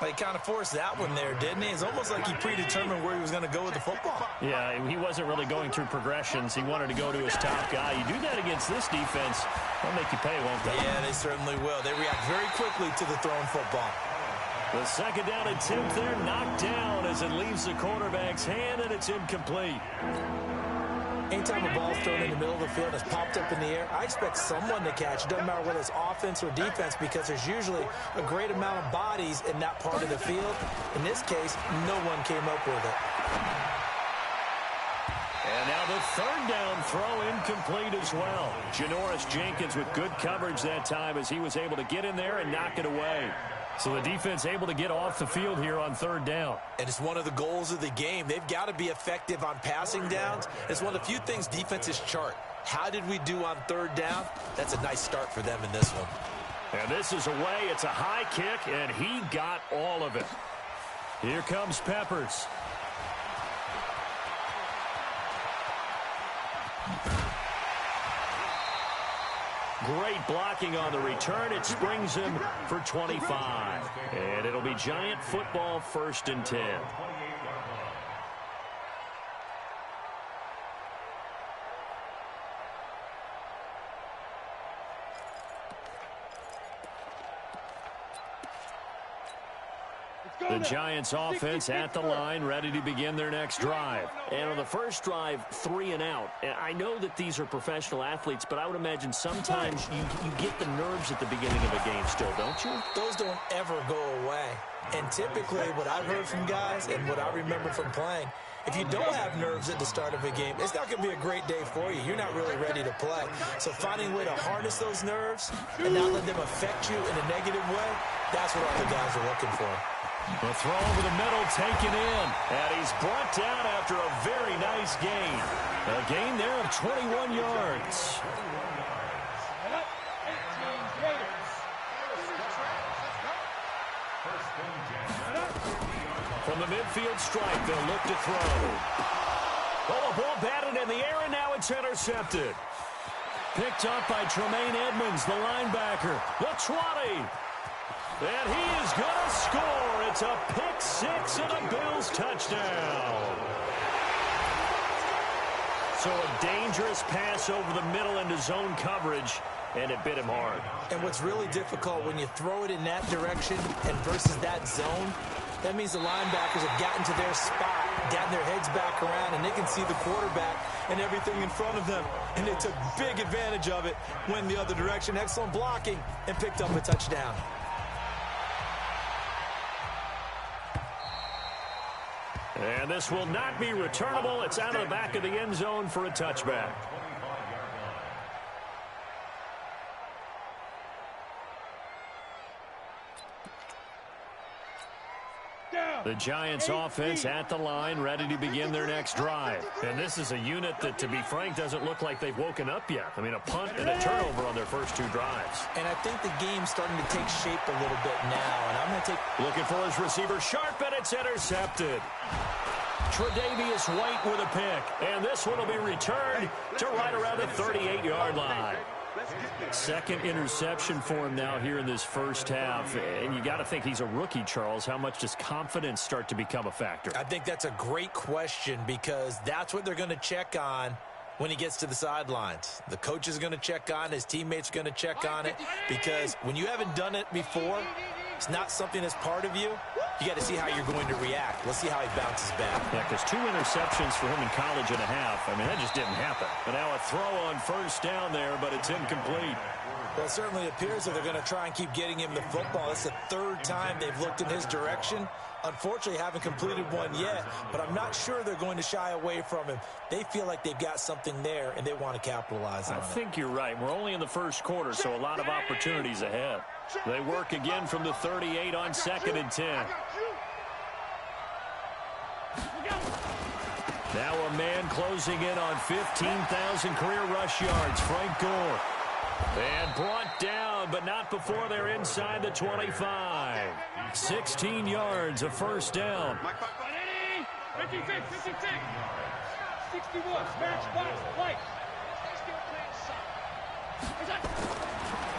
He kind of forced that one there, didn't he? It's almost like he predetermined where he was going to go with the football. Yeah, he wasn't really going through progressions. He wanted to go to his top guy. You do that against this defense, they'll make you pay, won't they? Yeah, they certainly will. They react very quickly to the thrown football. The 2nd down attempt there knocked down as it leaves the quarterback's hand, and it's incomplete. Anytime a ball's thrown in the middle of the field and it's popped up in the air, I expect someone to catch. It doesn't matter whether it's offense or defense because there's usually a great amount of bodies in that part of the field. In this case, no one came up with it. And now the third down throw incomplete as well. Janoris Jenkins with good coverage that time as he was able to get in there and knock it away. So the defense able to get off the field here on third down. And it's one of the goals of the game. They've got to be effective on passing downs. It's one of the few things defenses chart. How did we do on third down? That's a nice start for them in this one. And this is away. It's a high kick, and he got all of it. Here comes Peppers. Great blocking on the return. It springs him for 25. And it'll be Giant football, 1st and 10. The Giants offense at the line, ready to begin their next drive. And on the first drive, 3 and out. And I know that these are professional athletes, but I would imagine sometimes you get the nerves at the beginning of a game still, don't you? Those don't ever go away. And typically what I've heard from guys and what I remember from playing, if you don't have nerves at the start of a game, it's not going to be a great day for you. You're not really ready to play. So finding a way to harness those nerves and not let them affect you in a negative way, that's what all the guys are looking for. The throw over the middle taken in. And he's brought down after a very nice gain. A gain there of 21 yards. From the midfield stripe, they'll look to throw. Oh, a ball batted in the air, and now it's intercepted. Picked up by Tremaine Edmonds, the linebacker. The 20. And he is going to score. It's a pick 6 and a Bills touchdown. So a dangerous pass over the middle into zone coverage, and it bit him hard. And what's really difficult when you throw it in that direction and versus that zone, that means the linebackers have gotten to their spot, gotten their heads back around, and they can see the quarterback and everything in front of them. And they took big advantage of it, went the other direction. Excellent blocking, and picked up a touchdown. And this will not be returnable. It's out of the back of the end zone for a touchback. The Giants offense at the line, ready to begin their next drive. And this is a unit that, to be frank, doesn't look like they've woken up yet. I mean, a punt and a turnover on their first 2 drives. And I think the game's starting to take shape a little bit now. And I'm going to take... Looking for his receiver, Sharp, and it's intercepted. Tre'Davious White with a pick. And this one will be returned to right around the 38-yard line. Second interception for him now here in this first half. And you got to think he's a rookie, Charles. How much does confidence start to become a factor? I think that's a great question because that's what they're going to check on when he gets to the sidelines. The coach is going to check on, his teammates are going to check on it, because when you haven't done it before, it's not something that's part of you. You got to see how you're going to react. Let's see how he bounces back. Yeah, because 2 interceptions for him in college and a half. I mean, that just didn't happen. And now a throw on first down there, but it's incomplete. Well, it certainly appears that they're going to try and keep getting him the football. It's the 3rd time they've looked in his direction. Unfortunately, haven't completed one yet, but I'm not sure they're going to shy away from him. They feel like they've got something there, and they want to capitalize on it. I think you're right. We're only in the first quarter, so a lot of opportunities ahead. They work again from the 38 on 2nd and 10. Now a man closing in on 15,000 career rush yards, Frank Gore. And brought down, but not before they're inside the 25. 16 yards, a first down. 56, 61, match box, play.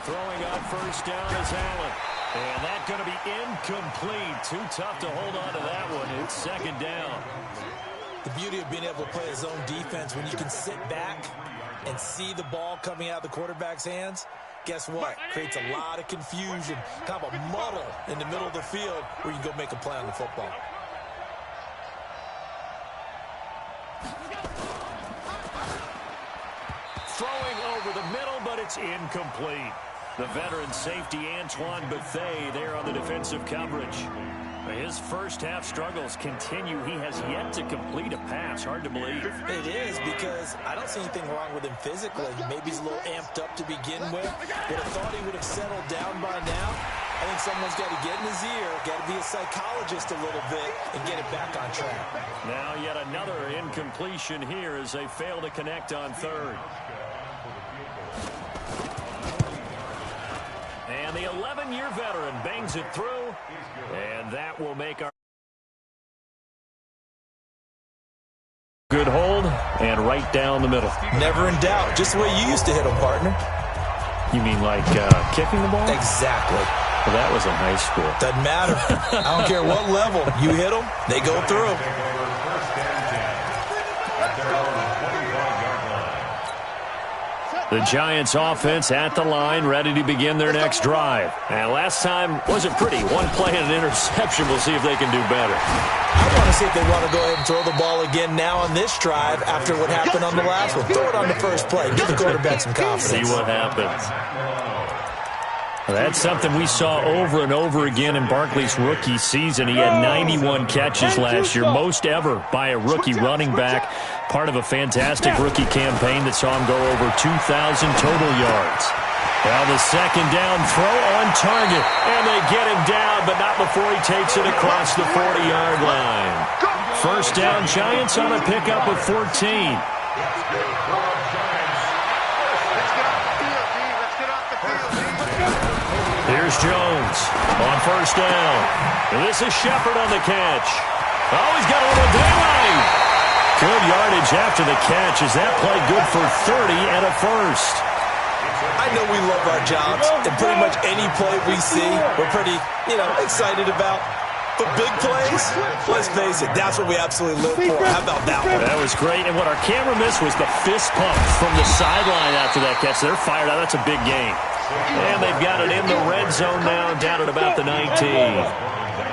Throwing on first down is Allen. And that's going to be incomplete. Too tough to hold on to that one. It's 2nd down. The beauty of being able to play a zone defense, when you can sit back and see the ball coming out of the quarterback's hands, guess what? Creates a lot of confusion, kind of a muddle in the middle of the field where you can go make a play on the football. Throwing over the middle, but it's incomplete. The veteran safety, Antoine Bethea, there on the defensive coverage. His first-half struggles continue. He has yet to complete a pass. Hard to believe. It is, because I don't see anything wrong with him physically. Maybe he's a little amped up to begin with. Would have thought he would have settled down by now. I think someone's got to get in his ear, got to be a psychologist a little bit, and get it back on track. Now yet another incompletion here as they fail to connect on third. And the 11-year veteran bangs it through, and that will make our good hold, and right down the middle. Never in doubt. Just the way you used to hit them, partner. You mean like kicking the ball? Exactly. Well, that was in high school. Doesn't matter. I don't care what level. You hit them, they go through. The Giants offense at the line, ready to begin their next drive. And last time wasn't pretty. One play and an interception. We'll see if they can do better. I want to see if they want to go ahead and throw the ball again now on this drive after what happened on the last one. Throw it on the first play. Give the quarterback some confidence. See what happens. That's something we saw over and over again in Barkley's rookie season. He had 91 catches last year, most ever by a rookie running back, part of a fantastic rookie campaign that saw him go over 2,000 total yards. Now the second down throw on target, and they get him down, but not before he takes it across the 40-yard line. First down, Giants on a pickup of 14. Here's Jones on first down. And this is Shepard on the catch. Oh, he's got a little daylight. Good yardage after the catch. Is that play good for 30 and a first? I know we love our jobs, and pretty much any play we see, we're pretty, excited about. But big plays, let's face it, that's what we absolutely live for. How about that one? That was great. And what our camera missed was the fist pump from the sideline after that catch. They're fired out. That's a big game. And they've got it in the red zone now, down at about the 19.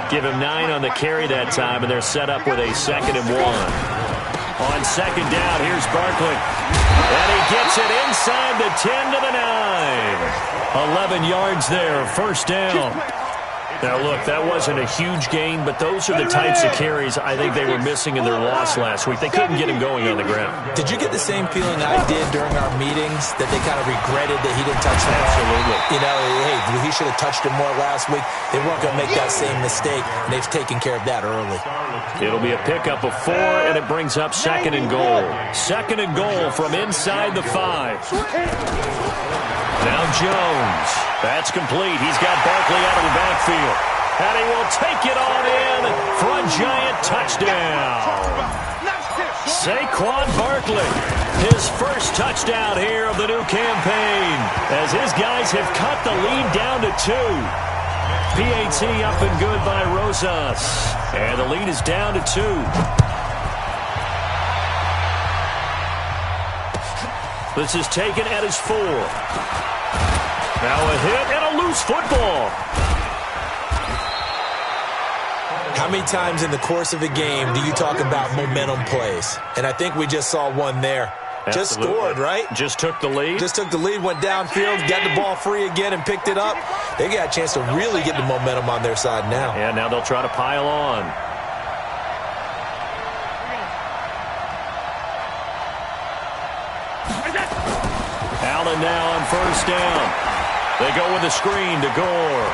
Give him 9 on the carry that time, and they're set up with a 2nd and 1. On second down, here's Barkley. And he gets it inside the 10 to the 9. 11 yards there, first down. Now, look, that wasn't a huge gain, but those are the types of carries I think they were missing in their loss last week. They couldn't get him going on the ground. Did you get the same feeling I did during our meetings, that they kind of regretted that he didn't touch the ball? Absolutely. Hey, he should have touched it more last week. They weren't going to make that same mistake, and they've taken care of that early. It'll be a pickup of 4, and it brings up 2nd and goal. 2nd and goal from inside the 5. Now Jones. That's complete. He's got Barkley out of the backfield. And he will take it on in for a Giant touchdown. Saquon Barkley, his first touchdown here of the new campaign, as his guys have cut the lead down to 2. PAT up and good by Rosas. And the lead is down to 2. This is taken at his 4. Now a hit and a loose football. How many times in the course of a game do you talk about momentum plays? And I think we just saw one there. Absolutely. Just scored, right? Just took the lead. Just took the lead, went downfield, got the ball free again and picked it up. They got a chance to really get the momentum on their side now. Yeah, now they'll try to pile on. Allen now on first down. They go with a screen to Gore.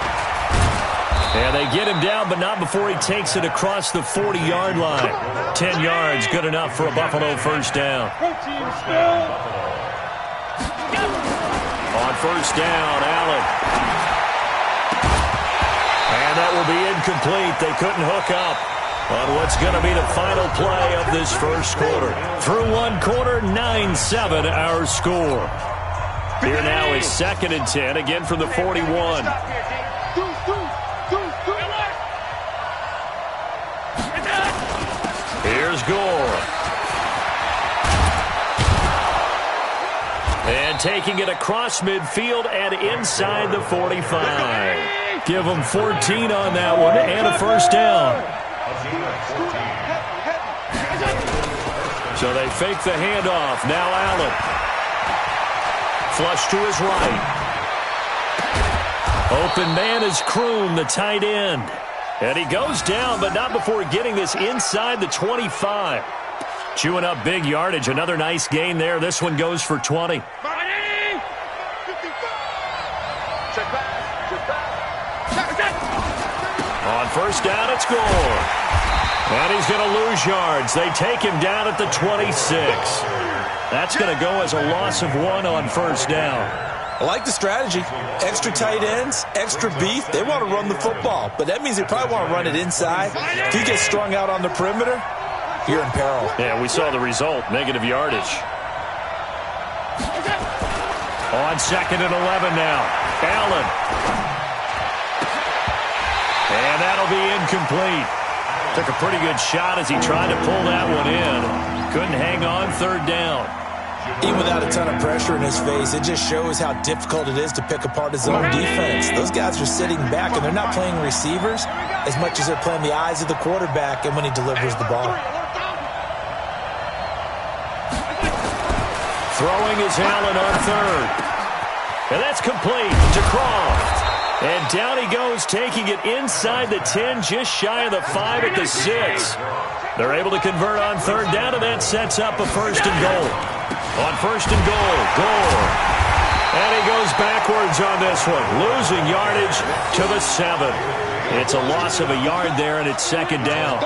And they get him down, but not before he takes it across the 40-yard line. 10 yards, good enough for a Buffalo first down. On first down, Allen. And that will be incomplete. They couldn't hook up on what's going to be the final play of this first quarter. Through one quarter, 9-7 our score. Here now is 2nd and 10, again from the 41. Here's Gore. And taking it across midfield and inside the 45. Give them 14 on that one and a first down. So they fake the handoff. Now Allen. Flush to his right. Open man is Kroon, the tight end. And he goes down, but not before getting this inside the 25. Chewing up big yardage. Another nice gain there. This one goes for 20. On first down, it's Gore. And he's going to lose yards. They take him down at the 26. That's going to go as a loss of 1 on first down. I like the strategy. Extra tight ends, extra beef. They want to run the football, but that means they probably want to run it inside. If he gets strung out on the perimeter, you're in peril. Yeah, we saw the result, negative yardage. On 2nd and 11 now, Allen. And that'll be incomplete. Took a pretty good shot as he tried to pull that one in. Couldn't hang on 3rd down. Even without a ton of pressure in his face, it just shows how difficult it is to pick apart his own defense. Those guys are sitting back, and they're not playing receivers as much as they're playing the eyes of the quarterback and when he delivers the ball. Throwing is Allen on 3rd. And that's complete to Croft. And down he goes, taking it inside the 10, just shy of the 5 at the 6. They're able to convert on 3rd down, and that sets up a 1st and goal. On 1st and goal, Gore. And he goes backwards on this one, losing yardage to the 7. It's a loss of a yard there, and it's 2nd down.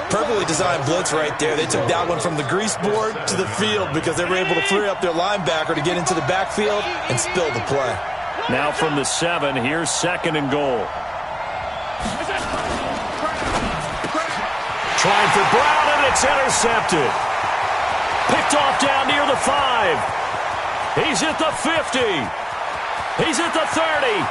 Perfectly designed blitz right there. They took that one from the grease board to the field because they were able to free up their linebacker to get into the backfield and spill the play. Now from the 7, here's 2nd and goal. Trying for Brown, and it's intercepted. Picked off down near the 5. He's at the 50. He's at the 30,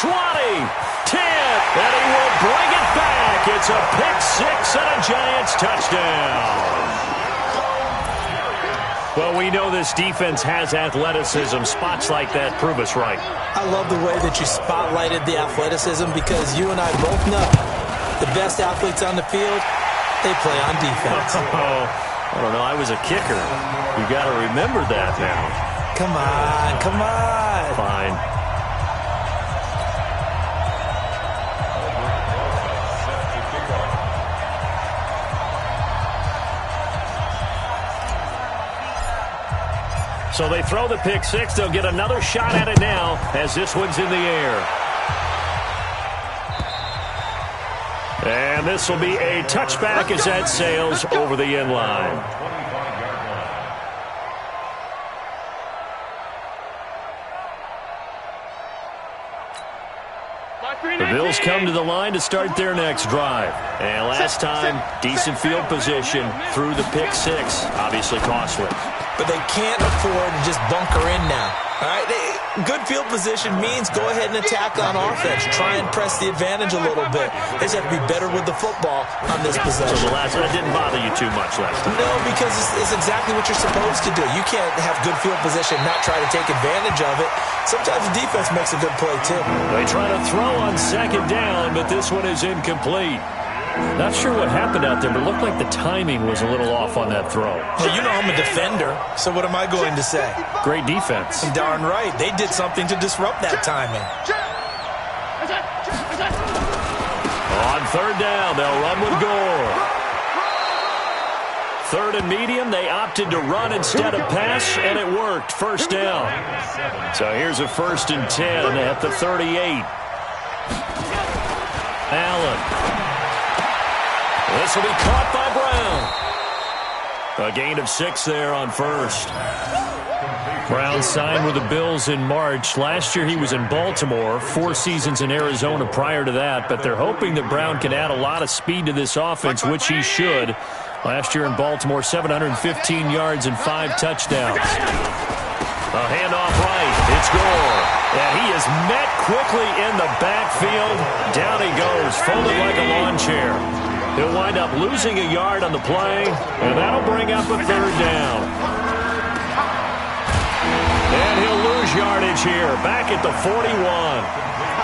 20, 10, and he will bring it back. It's a pick 6 and a Giants touchdown. Well, we know this defense has athleticism. Spots like that prove us right. I love the way that you spotlighted the athleticism because you and I both know the best athletes on the field, they play on defense. I don't know. I was a kicker. You got to remember that now. Come on, come on. Fine. So they throw the pick 6. They'll get another shot at it now as this one's in the air. And this will be a touchback as that sails over the end line. The Bills come to the line to start their next drive. And last time, decent field position through the pick 6. Obviously costly. But they can't afford to just bunker in now. All right, good field position means go ahead and attack on offense. Try and press the advantage a little bit. They just have to be better with the football on this possession. So the last one didn't bother you too much last time? No, because it's exactly what you're supposed to do. You can't have good field position and not try to take advantage of it. Sometimes the defense makes a good play, too. They try to throw on 2nd down, but this one is incomplete. Not sure what happened out there, but it looked like the timing was a little off on that throw. Well, you know I'm a defender, so what am I going to say? Great defense. And darn right. They did something to disrupt that timing. On 3rd down, they'll run with Gore. 3rd and medium, they opted to run instead of pass, and it worked. 1st down. So here's a 1st and 10 at the 38. Allen. This will be caught by Brown. A gain of 6 there on 1st. Brown signed with the Bills in March. Last year he was in Baltimore, 4 seasons in Arizona prior to that, but they're hoping that Brown can add a lot of speed to this offense, which he should. Last year in Baltimore, 715 yards and 5 touchdowns. A handoff right. It's Gore. And he is met quickly in the backfield. Down he goes, folded like a lawn chair. He'll wind up losing a yard on the play, and that'll bring up a 3rd down. And he'll lose yardage here, back at the 41.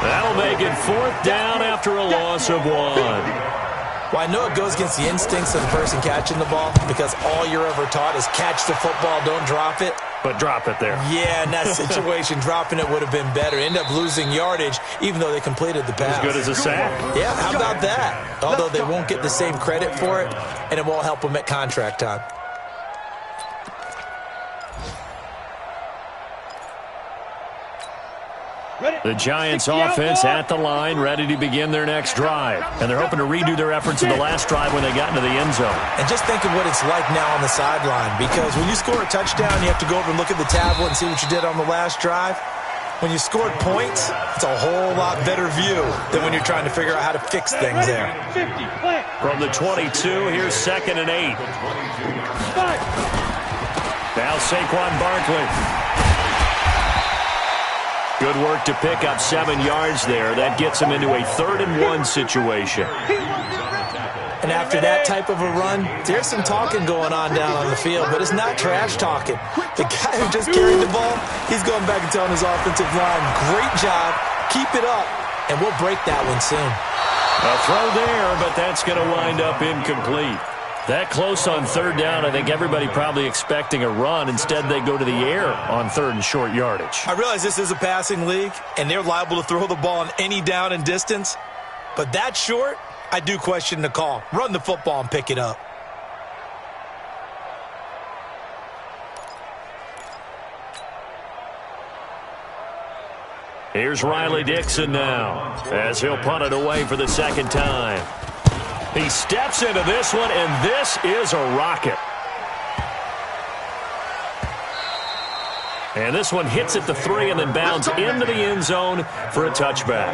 That'll make it 4th down after a loss of 1. Well, I know it goes against the instincts of the person catching the ball because all you're ever taught is catch the football, don't drop it. but drop it there. Yeah, in that situation, dropping it would have been better. End up losing yardage, even though they completed the pass. As good as a sack. Yeah, how about that? Although they won't get the same credit for it, and it won't help them at contract time. The Giants offense at the line, ready to begin their next drive. And they're hoping to redo their efforts in the last drive when they got into the end zone. And just think of what it's like now on the sideline, because when you score a touchdown, you have to go over and look at the tablet and see what you did on the last drive. When you scored points, it's a whole lot better view than when you're trying to figure out how to fix things there. From the 22, here's 2nd and 8. Now Saquon Barkley. Good work to pick up 7 yards there. That gets him into a 3rd and 1 situation. And after that type of a run, there's some talking going on down on the field, but it's not trash talking. The guy who just carried the ball, he's going back and telling his offensive line, great job, keep it up, and we'll break that one soon. A throw there, but that's going to wind up incomplete. That close on 3rd down, I think everybody probably expecting a run. Instead, they go to the air on 3rd and short yardage. I realize this is a passing league, and they're liable to throw the ball on any down and distance. But that short, I do question the call. Run the football and pick it up. Here's Riley Dixon now, as he'll punt it away for the 2nd time. He steps into this one, and this is a rocket. And this one hits at the 3 and then bounds into the end zone for a touchback.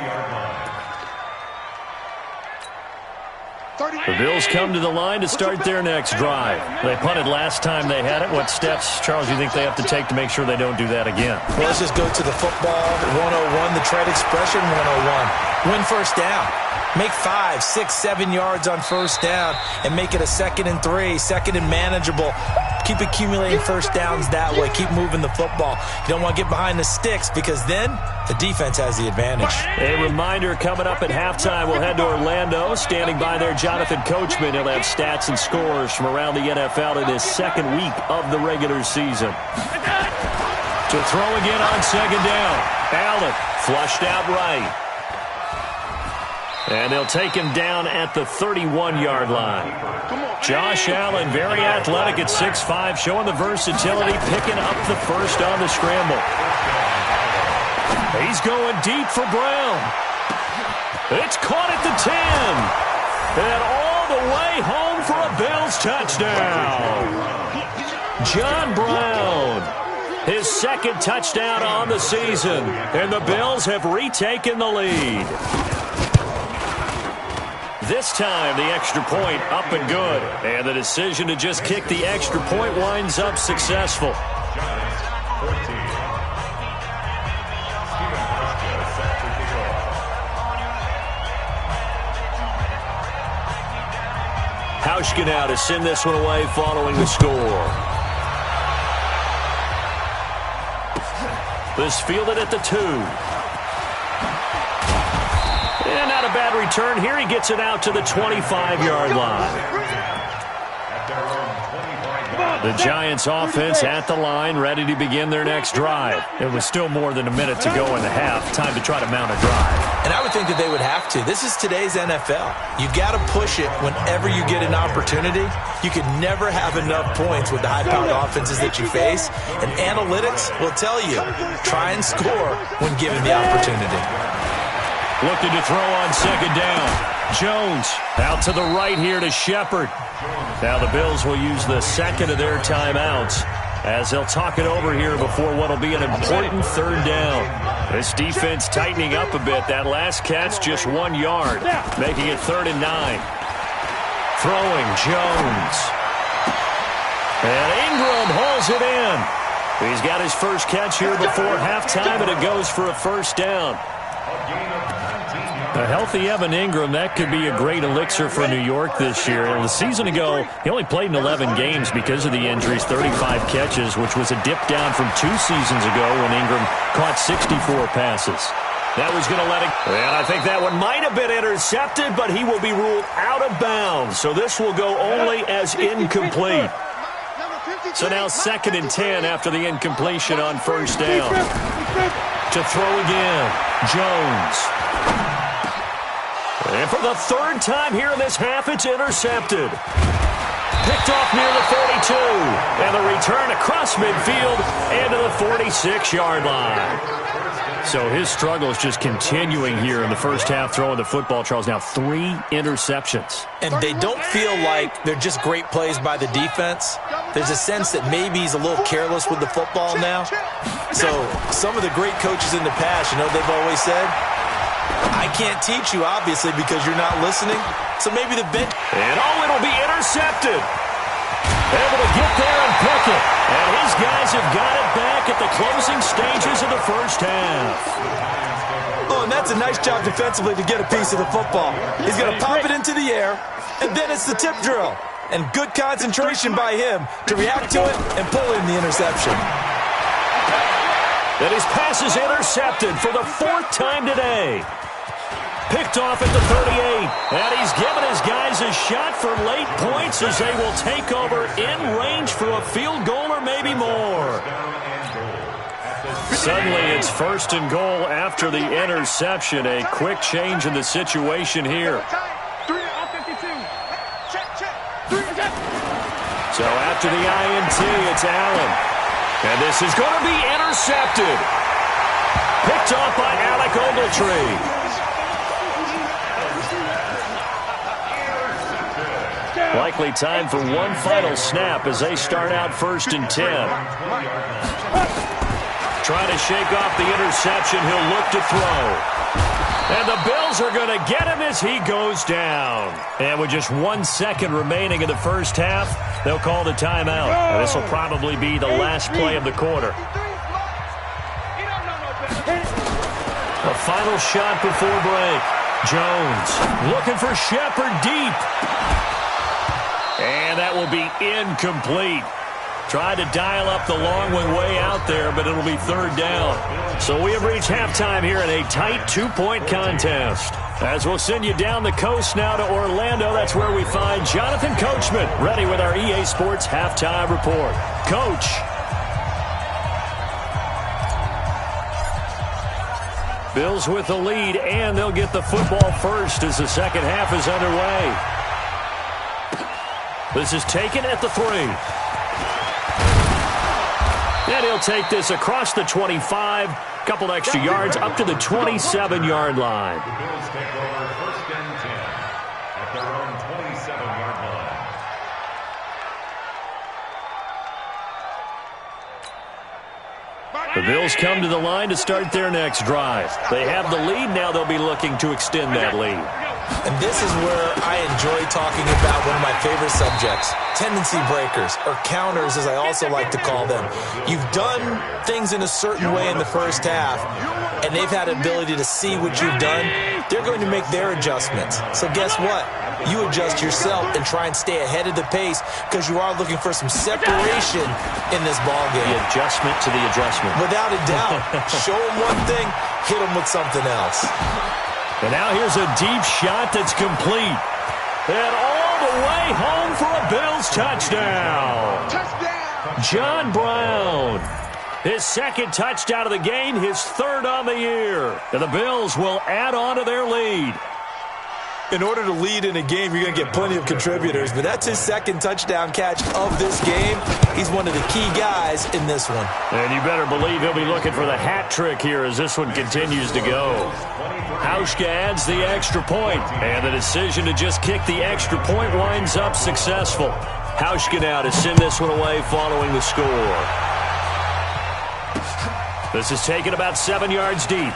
The Bills come to the line to start their next drive. They punted last time they had it. What steps, Charles, do you think they have to take to make sure they don't do that again? Well, let's just go to the football 101, the trade expression 101. Win first down. Make 5, 6, 7 yards on first down and make it a 2nd and 3, 2nd and manageable. Keep accumulating first downs that way. Keep moving the football. You don't want to get behind the sticks because then the defense has the advantage. A reminder coming up at halftime, we'll head to Orlando. Standing by there, Jonathan Coachman. He'll have stats and scores from around the NFL in his 2nd week of the regular season. To throw again on 2nd down. Allen flushed out right. And they'll take him down at the 31-yard line. Josh Allen, very athletic at 6'5", showing the versatility, picking up the first on the scramble. He's going deep for Brown. It's caught at the 10. And all the way home for a Bills touchdown. John Brown, his 2nd touchdown on the season. And the Bills have retaken the lead. This time, the extra point up and good. And the decision to just kick the extra point winds up successful. Hauschka now to send this one away following the score. This fielded at the 2. And not a bad return here. He gets it out to the 25-yard line. The Giants offense at the line, ready to begin their next drive. It was still more than a minute to go in the half. Time to try to mount a drive. And I would think that they would have to. This is today's NFL. You got to push it whenever you get an opportunity. You can never have enough points with the high-powered offenses that you face. And analytics will tell you, try and score when given the opportunity. Looking to throw on 2nd down. Jones out to the right here to Shepard. Now the Bills will use the 2nd of their timeouts as they'll talk it over here before what will be an important 3rd down. This defense tightening up a bit. That last catch just 1 yard, making it 3rd and 9. Throwing Jones. And Ingram hauls it in. He's got his first catch here before halftime, and it goes for a first down. A healthy Evan Ingram, that could be a great elixir for New York this year. And the season ago, he only played in 11 games because of the injuries, 35 catches, which was a dip down from 2 seasons ago when Ingram caught 64 passes. That was going to let it, and I think that one might have been intercepted, but he will be ruled out of bounds. So this will go only as incomplete. So now 2nd and 10 after the incompletion on first down. To throw again, Jones. And for the 3rd time here in this half, it's intercepted. Picked off near the 42. And the return across midfield and to the 46-yard line. So his struggle is just continuing here in the first half throwing the football, Charles. Now 3 interceptions. And they don't feel like they're just great plays by the defense. There's a sense that maybe he's a little careless with the football now. So some of the great coaches in the past, they've always said, I can't teach you, obviously, because you're not listening. So maybe the bench. And it'll be intercepted. Able to get there and pick it. And his guys have got it back at the closing stages of the first half. Oh, and that's a nice job defensively to get a piece of the football. He's going to pop it into the air, and then it's the tip drill. And good concentration by him to react to it and pull in the interception. And his pass is intercepted for the 4th time today. Picked off at the 38. And he's given his guys a shot for late points as they will take over in range for a field goal or maybe more. Suddenly it's 1st and goal after the interception. A quick change in the situation here. So after the INT, it's Allen. And this is going to be intercepted. Picked off by Alec Ogletree. Likely time for one final snap as they start out 1st and 10. Trying to shake off the interception. He'll look to throw. And the Bills are going to get him as he goes down. And with just 1 second remaining in the first half, they'll call the timeout. And this will probably be the last play of the quarter. A final shot before break. Jones looking for Shepard deep. And that will be incomplete. Tried to dial up the long one way out there, but it'll be 3rd down. So we have reached halftime here in a tight 2-point contest. As we'll send you down the coast now to Orlando, that's where we find Jonathan Coachman, ready with our EA Sports Halftime Report. Coach. Bills with the lead, and they'll get the football first as the second half is underway. This is taken at the 3. And he'll take this across the 25, couple extra yards up to the 27-yard line. The Bills take over 1st and 10 at their own 27-yard line. The Bills come to the line to start their next drive. They have the lead. Now they'll be looking to extend that lead. And this is where I enjoy talking about one of my favorite subjects, tendency breakers, or counters as I also like to call them. You've done things in a certain way in the first half, and they've had ability to see what you've done. They're going to make their adjustments. So guess what? You adjust yourself and try and stay ahead of the pace because you are looking for some separation in this ballgame. The adjustment to the adjustment. Without a doubt. Show them one thing, hit them with something else. And now here's a deep shot that's complete. And all the way home for a Bills touchdown. John Brown. His 2nd touchdown of the game, his 3rd on the year. And the Bills will add on to their lead. In order to lead in a game, you're going to get plenty of contributors, but that's his 2nd touchdown catch of this game. He's one of the key guys in this one. And you better believe he'll be looking for the hat trick here as this one continues to go. Hauschka adds the extra point, and the decision to just kick the extra point winds up successful. Hauschka now to send this one away following the score. This is taken about 7 yards deep.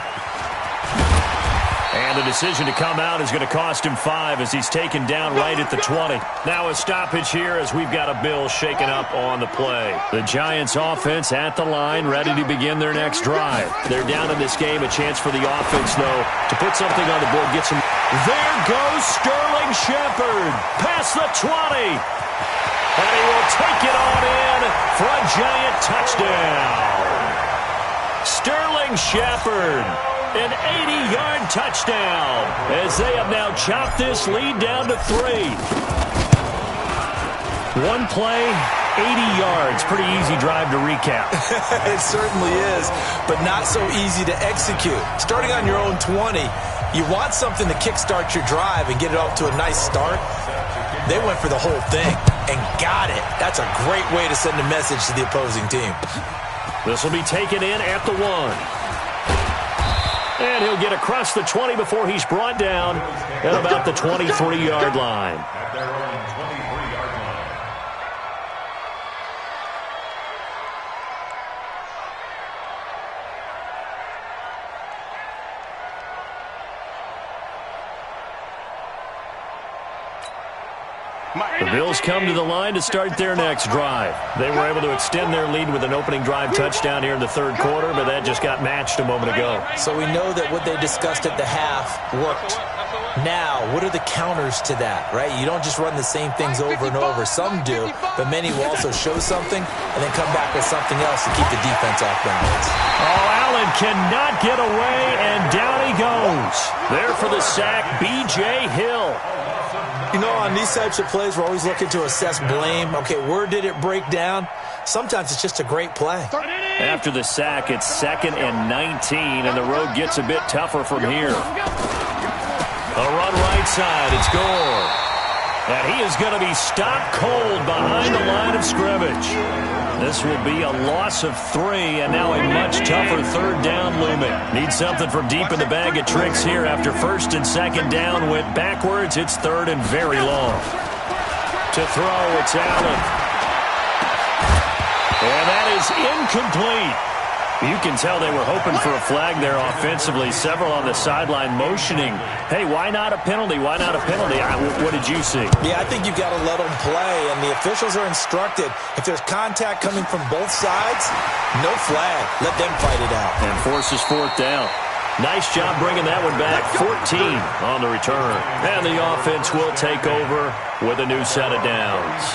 And the decision to come out is going to cost him 5 as he's taken down right at the 20. Now a stoppage here as we've got a Bill shaken up on the play. The Giants offense at the line, ready to begin their next drive. They're down in this game, a chance for the offense, though, to put something on the board, get some. There goes Sterling Shepard past the 20. And he will take it on in for a Giant touchdown. Sterling Shepard. An 80-yard touchdown as they have now chopped this lead down to 3. One play, 80 yards. Pretty easy drive to recap. It certainly is, but not so easy to execute. Starting on your own 20, you want something to kickstart your drive and get it off to a nice start. They went for the whole thing and got it. That's a great way to send a message to the opposing team. This will be taken in at the 1. And he'll get across the 20 before he's brought down at about the 23-yard line. At their own 23-yard line. The Bills come to the line to start their next drive. They were able to extend their lead with an opening drive touchdown here in the third quarter, but that just got matched a moment ago. So we know that what they discussed at the half worked. Now, what are the counters to that, right? You don't just run the same things over and over. Some do, but many will also show something and then come back with something else to keep the defense off balance. Oh, Allen cannot get away, and down he goes. There for the sack, B.J. Hill. You know, on these types of plays, we're always looking to assess blame. Okay, where did it break down? Sometimes it's just a great play. After the sack, it's 2nd and 19, and the road gets a bit tougher from here. A run right side, it's Gore. And he is going to be stopped cold behind the line of scrimmage. This will be a loss of 3, and now a much tougher third down looming. Need something from deep in the bag of tricks here. After 1st and 2nd down went backwards, it's 3rd and very long. To throw, it's Allen. And that is incomplete. You can tell they were hoping for a flag there offensively. Several on the sideline motioning, hey, why not a penalty? Why not a penalty? What did you see? Yeah, I think you've got to let them play, and the officials are instructed. If there's contact coming from both sides, no flag. Let them fight it out. And forces 4th down. Nice job bringing that one back. 14 on the return. And the offense will take over with a new set of downs.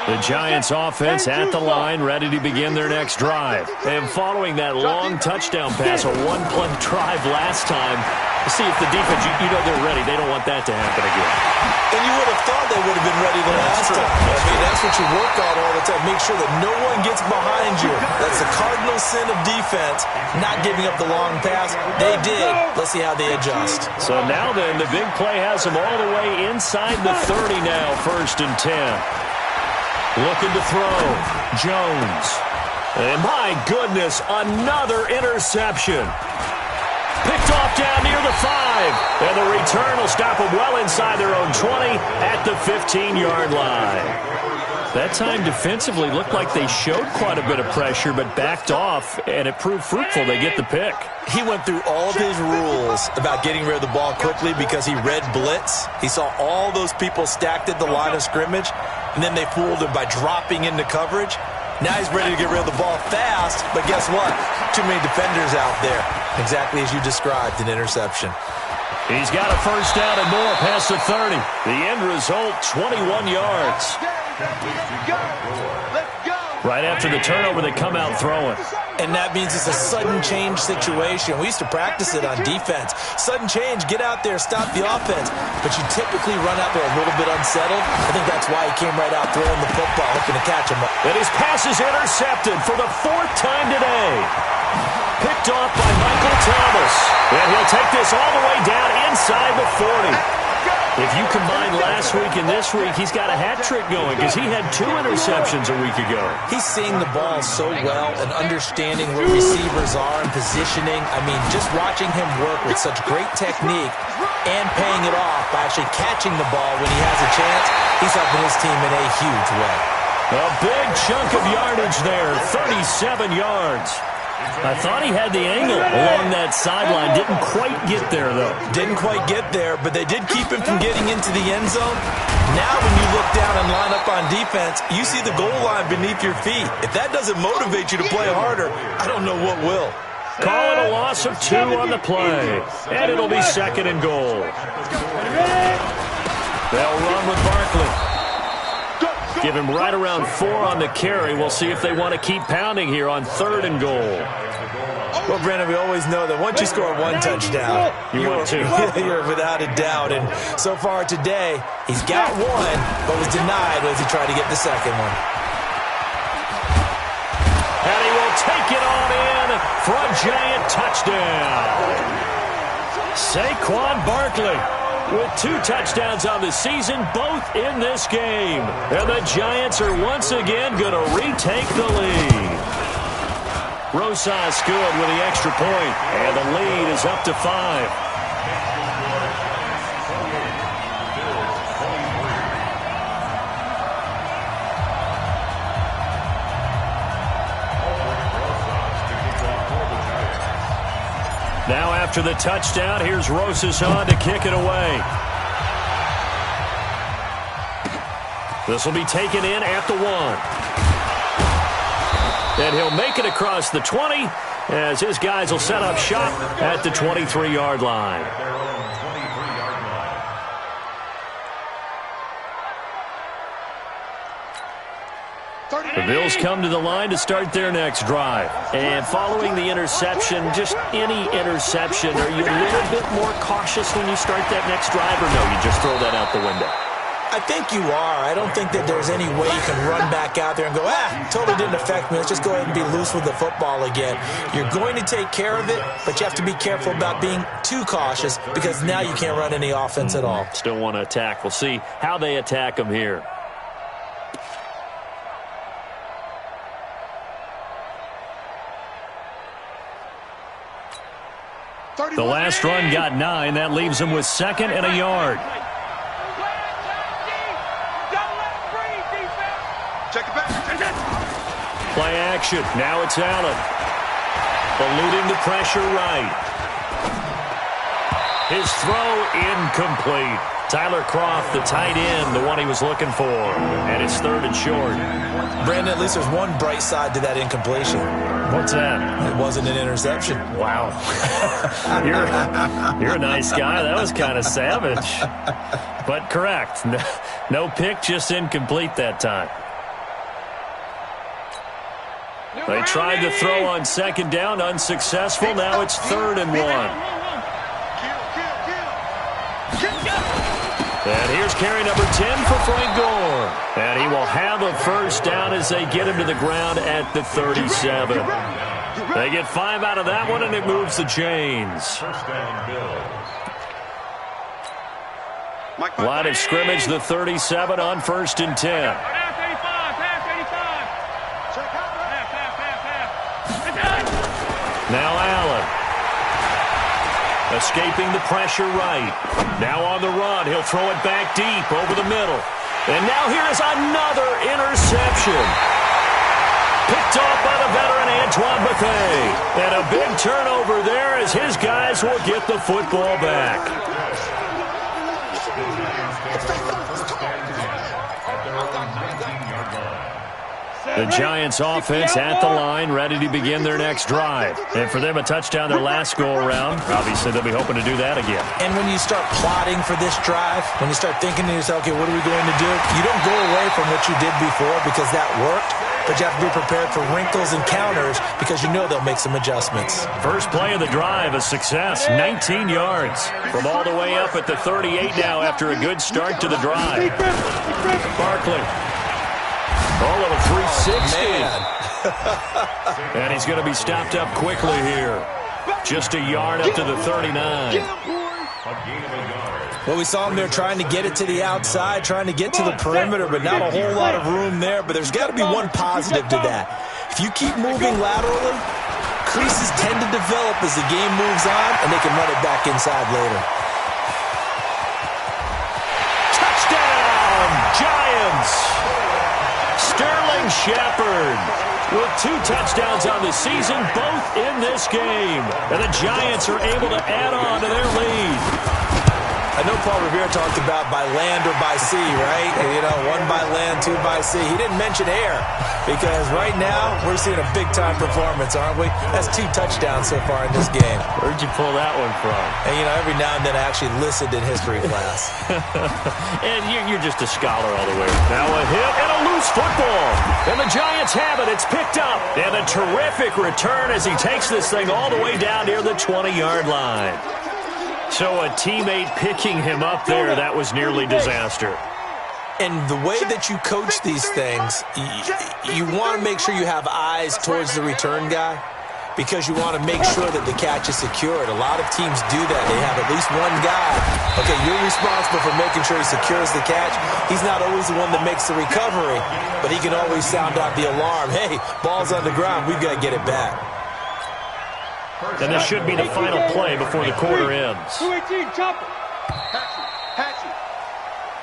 The Giants offense at the line, ready to begin their next drive. And following that long touchdown pass, a one-play drive last time, to see if the defense, you know they're ready. They don't want that to happen again. And you would have thought they would have been ready the last time. I mean, that's what you work on all the time. Make sure that no one gets behind you. That's the cardinal sin of defense, not giving up the long pass. They did. Let's see how they adjust. So now then, the big play has them all the way inside the 30 now, 1st and 10. Looking to throw. Jones. And my goodness, another interception. Picked off down near the 5. And the return will stop them well inside their own 20 at the 15-yard line. That time defensively looked like they showed quite a bit of pressure but backed off, and it proved fruitful. They get the pick. He went through all of his rules about getting rid of the ball quickly because he read blitz. He saw all those people stacked at the line of scrimmage, and then they fooled him by dropping into coverage. Now he's ready to get rid of the ball fast, but guess what? Too many defenders out there. Exactly as you described, an interception. He's got a 1st down and more past the 30. The end result, 21 yards. Right after the turnover, they come out throwing. And that means it's a sudden change situation. We used to practice it on defense. Sudden change, get out there, stop the offense. But you typically run out there a little bit unsettled. I think that's why he came right out throwing the football, hoping to catch him. And his pass is intercepted for the 4th time today. Picked off by Michael Thomas. And he'll take this all the way down inside the 40. If you combine last week and this week, he's got a hat trick going because he had 2 interceptions a week ago. He's seeing the ball so well and understanding where receivers are and positioning. I mean, just watching him work with such great technique and paying it off by actually catching the ball when he has a chance, he's helping his team in a huge way. A big chunk of yardage there, 37 yards. I thought he had the angle along that sideline. Didn't quite get there, though. Didn't quite get there, but they did keep him from getting into the end zone. Now when you look down and line up on defense, you see the goal line beneath your feet. If that doesn't motivate you to play harder, I don't know what will. Call it a loss of 2 on the play. And it'll be 2nd and goal. They'll run with Barkley. Give him right around 4 on the carry. We'll see if they want to keep pounding here on 3rd and goal. Well, Brandon, we always know that once you score 1 touchdown, you're without a doubt. And so far today, he's got 1, but was denied as he tried to get the second one. And he will take it on in for a Giant touchdown. Saquon Barkley with 2 touchdowns on the season, both in this game. And the Giants are once again going to retake the lead. Rosas good with the extra point, and the lead is up to 5. Now after the touchdown, here's Rosas on to kick it away. This will be taken in at the 1. And he'll make it across the 20 as his guys will set up shop at the 23-yard line. The Bills come to the line to start their next drive. And following the interception, just any interception, are you a little bit more cautious when you start that next drive, or no, you just throw that out the window? I think you are. I don't think that there's any way you can run back out there and go, totally didn't affect me. Let's just go ahead and be loose with the football again. You're going to take care of it, but you have to be careful about being too cautious because now you can't run any offense at all. Still want to attack. We'll see how they attack them here. The last run got 9. That leaves him with 2nd and a yard. Play action. Now it's Allen. Eluding the pressure right. His throw incomplete. Tyler Kroft, the tight end, the one he was looking for. And it's 3rd and short. Brandon, at least there's one bright side to that incompletion. What's that? It wasn't an interception. Wow. You're a nice guy. That was kind of savage. But correct. No pick, just incomplete that time. They tried to throw on 2nd down, unsuccessful. Now it's 3rd and 1. And here's carry number 10 for Frank Gore. And he will have a first down as they get him to the ground at the 37. They get 5 out of that one, and it moves the chains. Line of scrimmage, the 37 on 1st and 10. Now Allen. Escaping the pressure right. Now on the run. He'll throw it back deep over the middle. And now here's another interception. Picked off by the veteran Antoine Bethea. And a big turnover there as his guys will get the football back. The Giants offense at the line, ready to begin their next drive. And for them, a touchdown their last go-around. Obviously, they'll be hoping to do that again. And when you start plotting for this drive, when you start thinking to yourself, okay, what are we going to do? You don't go away from what you did before because that worked, but you have to be prepared for wrinkles and counters because you know they'll make some adjustments. First play of the drive, a success, 19 yards. From all the way up at the 38 now after a good start to the drive. Barkley. Oh, a little 360. And he's going to be stopped up quickly here. Just a yard up to the 39. Well, we saw him there trying to get it to the outside, trying to get to the perimeter, but not a whole lot of room there. But there's got to be one positive to that. If you keep moving laterally, creases tend to develop as the game moves on, and they can run it back inside later. Touchdown, Giants! Sterling Shepard with 2 touchdowns on the season, both in this game. And the Giants are able to add on to their lead. I know Paul Revere talked about by land or by sea, right? You know, one by land, two by sea. He didn't mention air because right now we're seeing a big-time performance, aren't we? That's 2 touchdowns so far in this game. Where'd you pull that one from? And, you know, every now and then I actually listened in history class. And you're just a scholar all the way. Now a hit and a loose football. And the Giants have it. It's picked up. And a terrific return as he takes this thing all the way down near the 20-yard line. So a teammate picking him up there, that was nearly disaster. And the way that you coach these things, you want to make sure you have eyes towards the return guy because you want to make sure that the catch is secured. A lot of teams do that. They have at least one guy. Okay, you're responsible for making sure he secures the catch. He's not always the one that makes the recovery, but he can always sound out the alarm. Hey, ball's on the ground. We've got to get it back. And this should be the final play before the quarter ends. 218, chopper.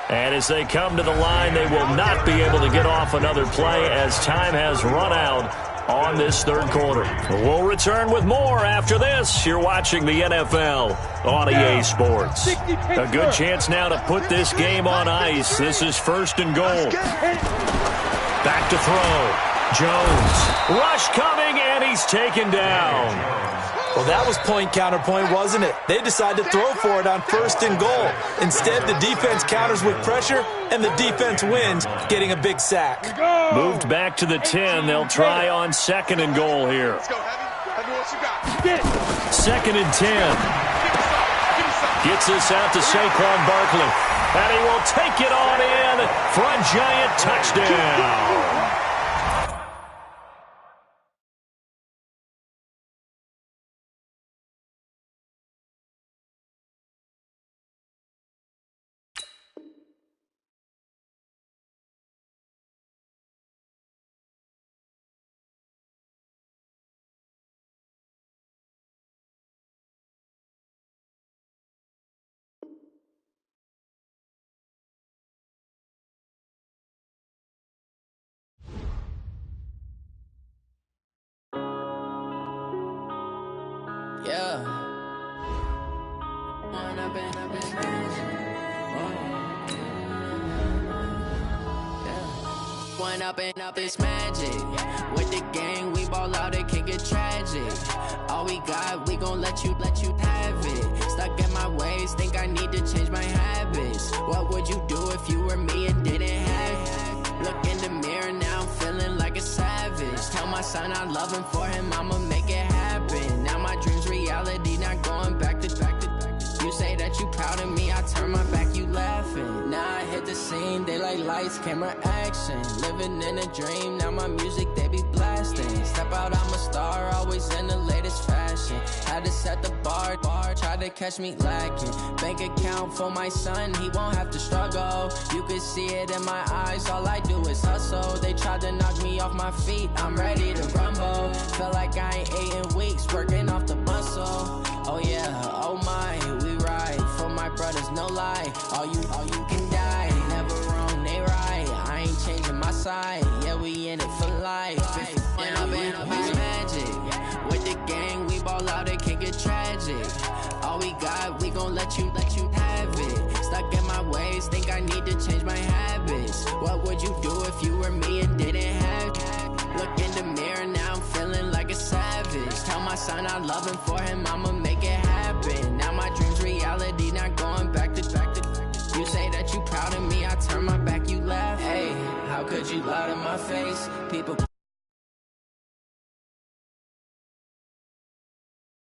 And as they come to the line, they will not be able to get off another play as time has run out on this third quarter. We'll return with more after this. You're watching the NFL on EA Sports. A good chance now to put this game on ice. This is 1st and goal. Back to throw. Jones. Rush coming, and he's taken down. Well, that was point counterpoint, wasn't it? They decided to throw for it on 1st and goal. Instead, the defense counters with pressure, and the defense wins, getting a big sack. Moved back to the 10. They'll try on 2nd and goal here. Let's go, Heavy. I know what you got. 2nd and 10. Gets this out to Saquon Barkley. And he will take it on in for a Giant touchdown. Yeah. One up and up is magic. With the gang, we ball out, it can get tragic. All we got, we gon' let you have it. Stuck in my ways, think I need to change my habits. What would you do if you were me and didn't have it? Look in the mirror, now I'm feeling like a savage. Tell my son I love him, for him I'ma make it happen. Now my dream's reality, not going back to. You say that you proud of me, I turn my back, you laughing. Now I hit the scene, they like lights, camera, action. Living in a dream, now my music, they be blasting. Step out, I'm a star, always in the latest fashion. Had to set the bar, try to catch me lacking. Bank account for my son, he won't have to struggle. You can see it in my eyes, all I do is hustle. They tried to knock me off my feet, I'm ready to rumble. Feel like I ain't ate in weeks, working off the muscle. Oh yeah, oh my, we ride for my brothers, no lie. All you can die, never wrong, they right. I ain't changing my side, yeah, we in it for life. And I've been magic. With the gang, we ball out, it can get tragic. All we got, we gon' let you have it. Stuck in my ways, think I need to change my habits. What would you do if you were me and didn't have it? Look in the mirror, now I'm feeling like a savage. Tell my son I love him, for him I'ma make it happen. Now my dream's reality, not going back to. You say that you proud of me, I turn my back, you laugh. Hey, how could you lie to my face? People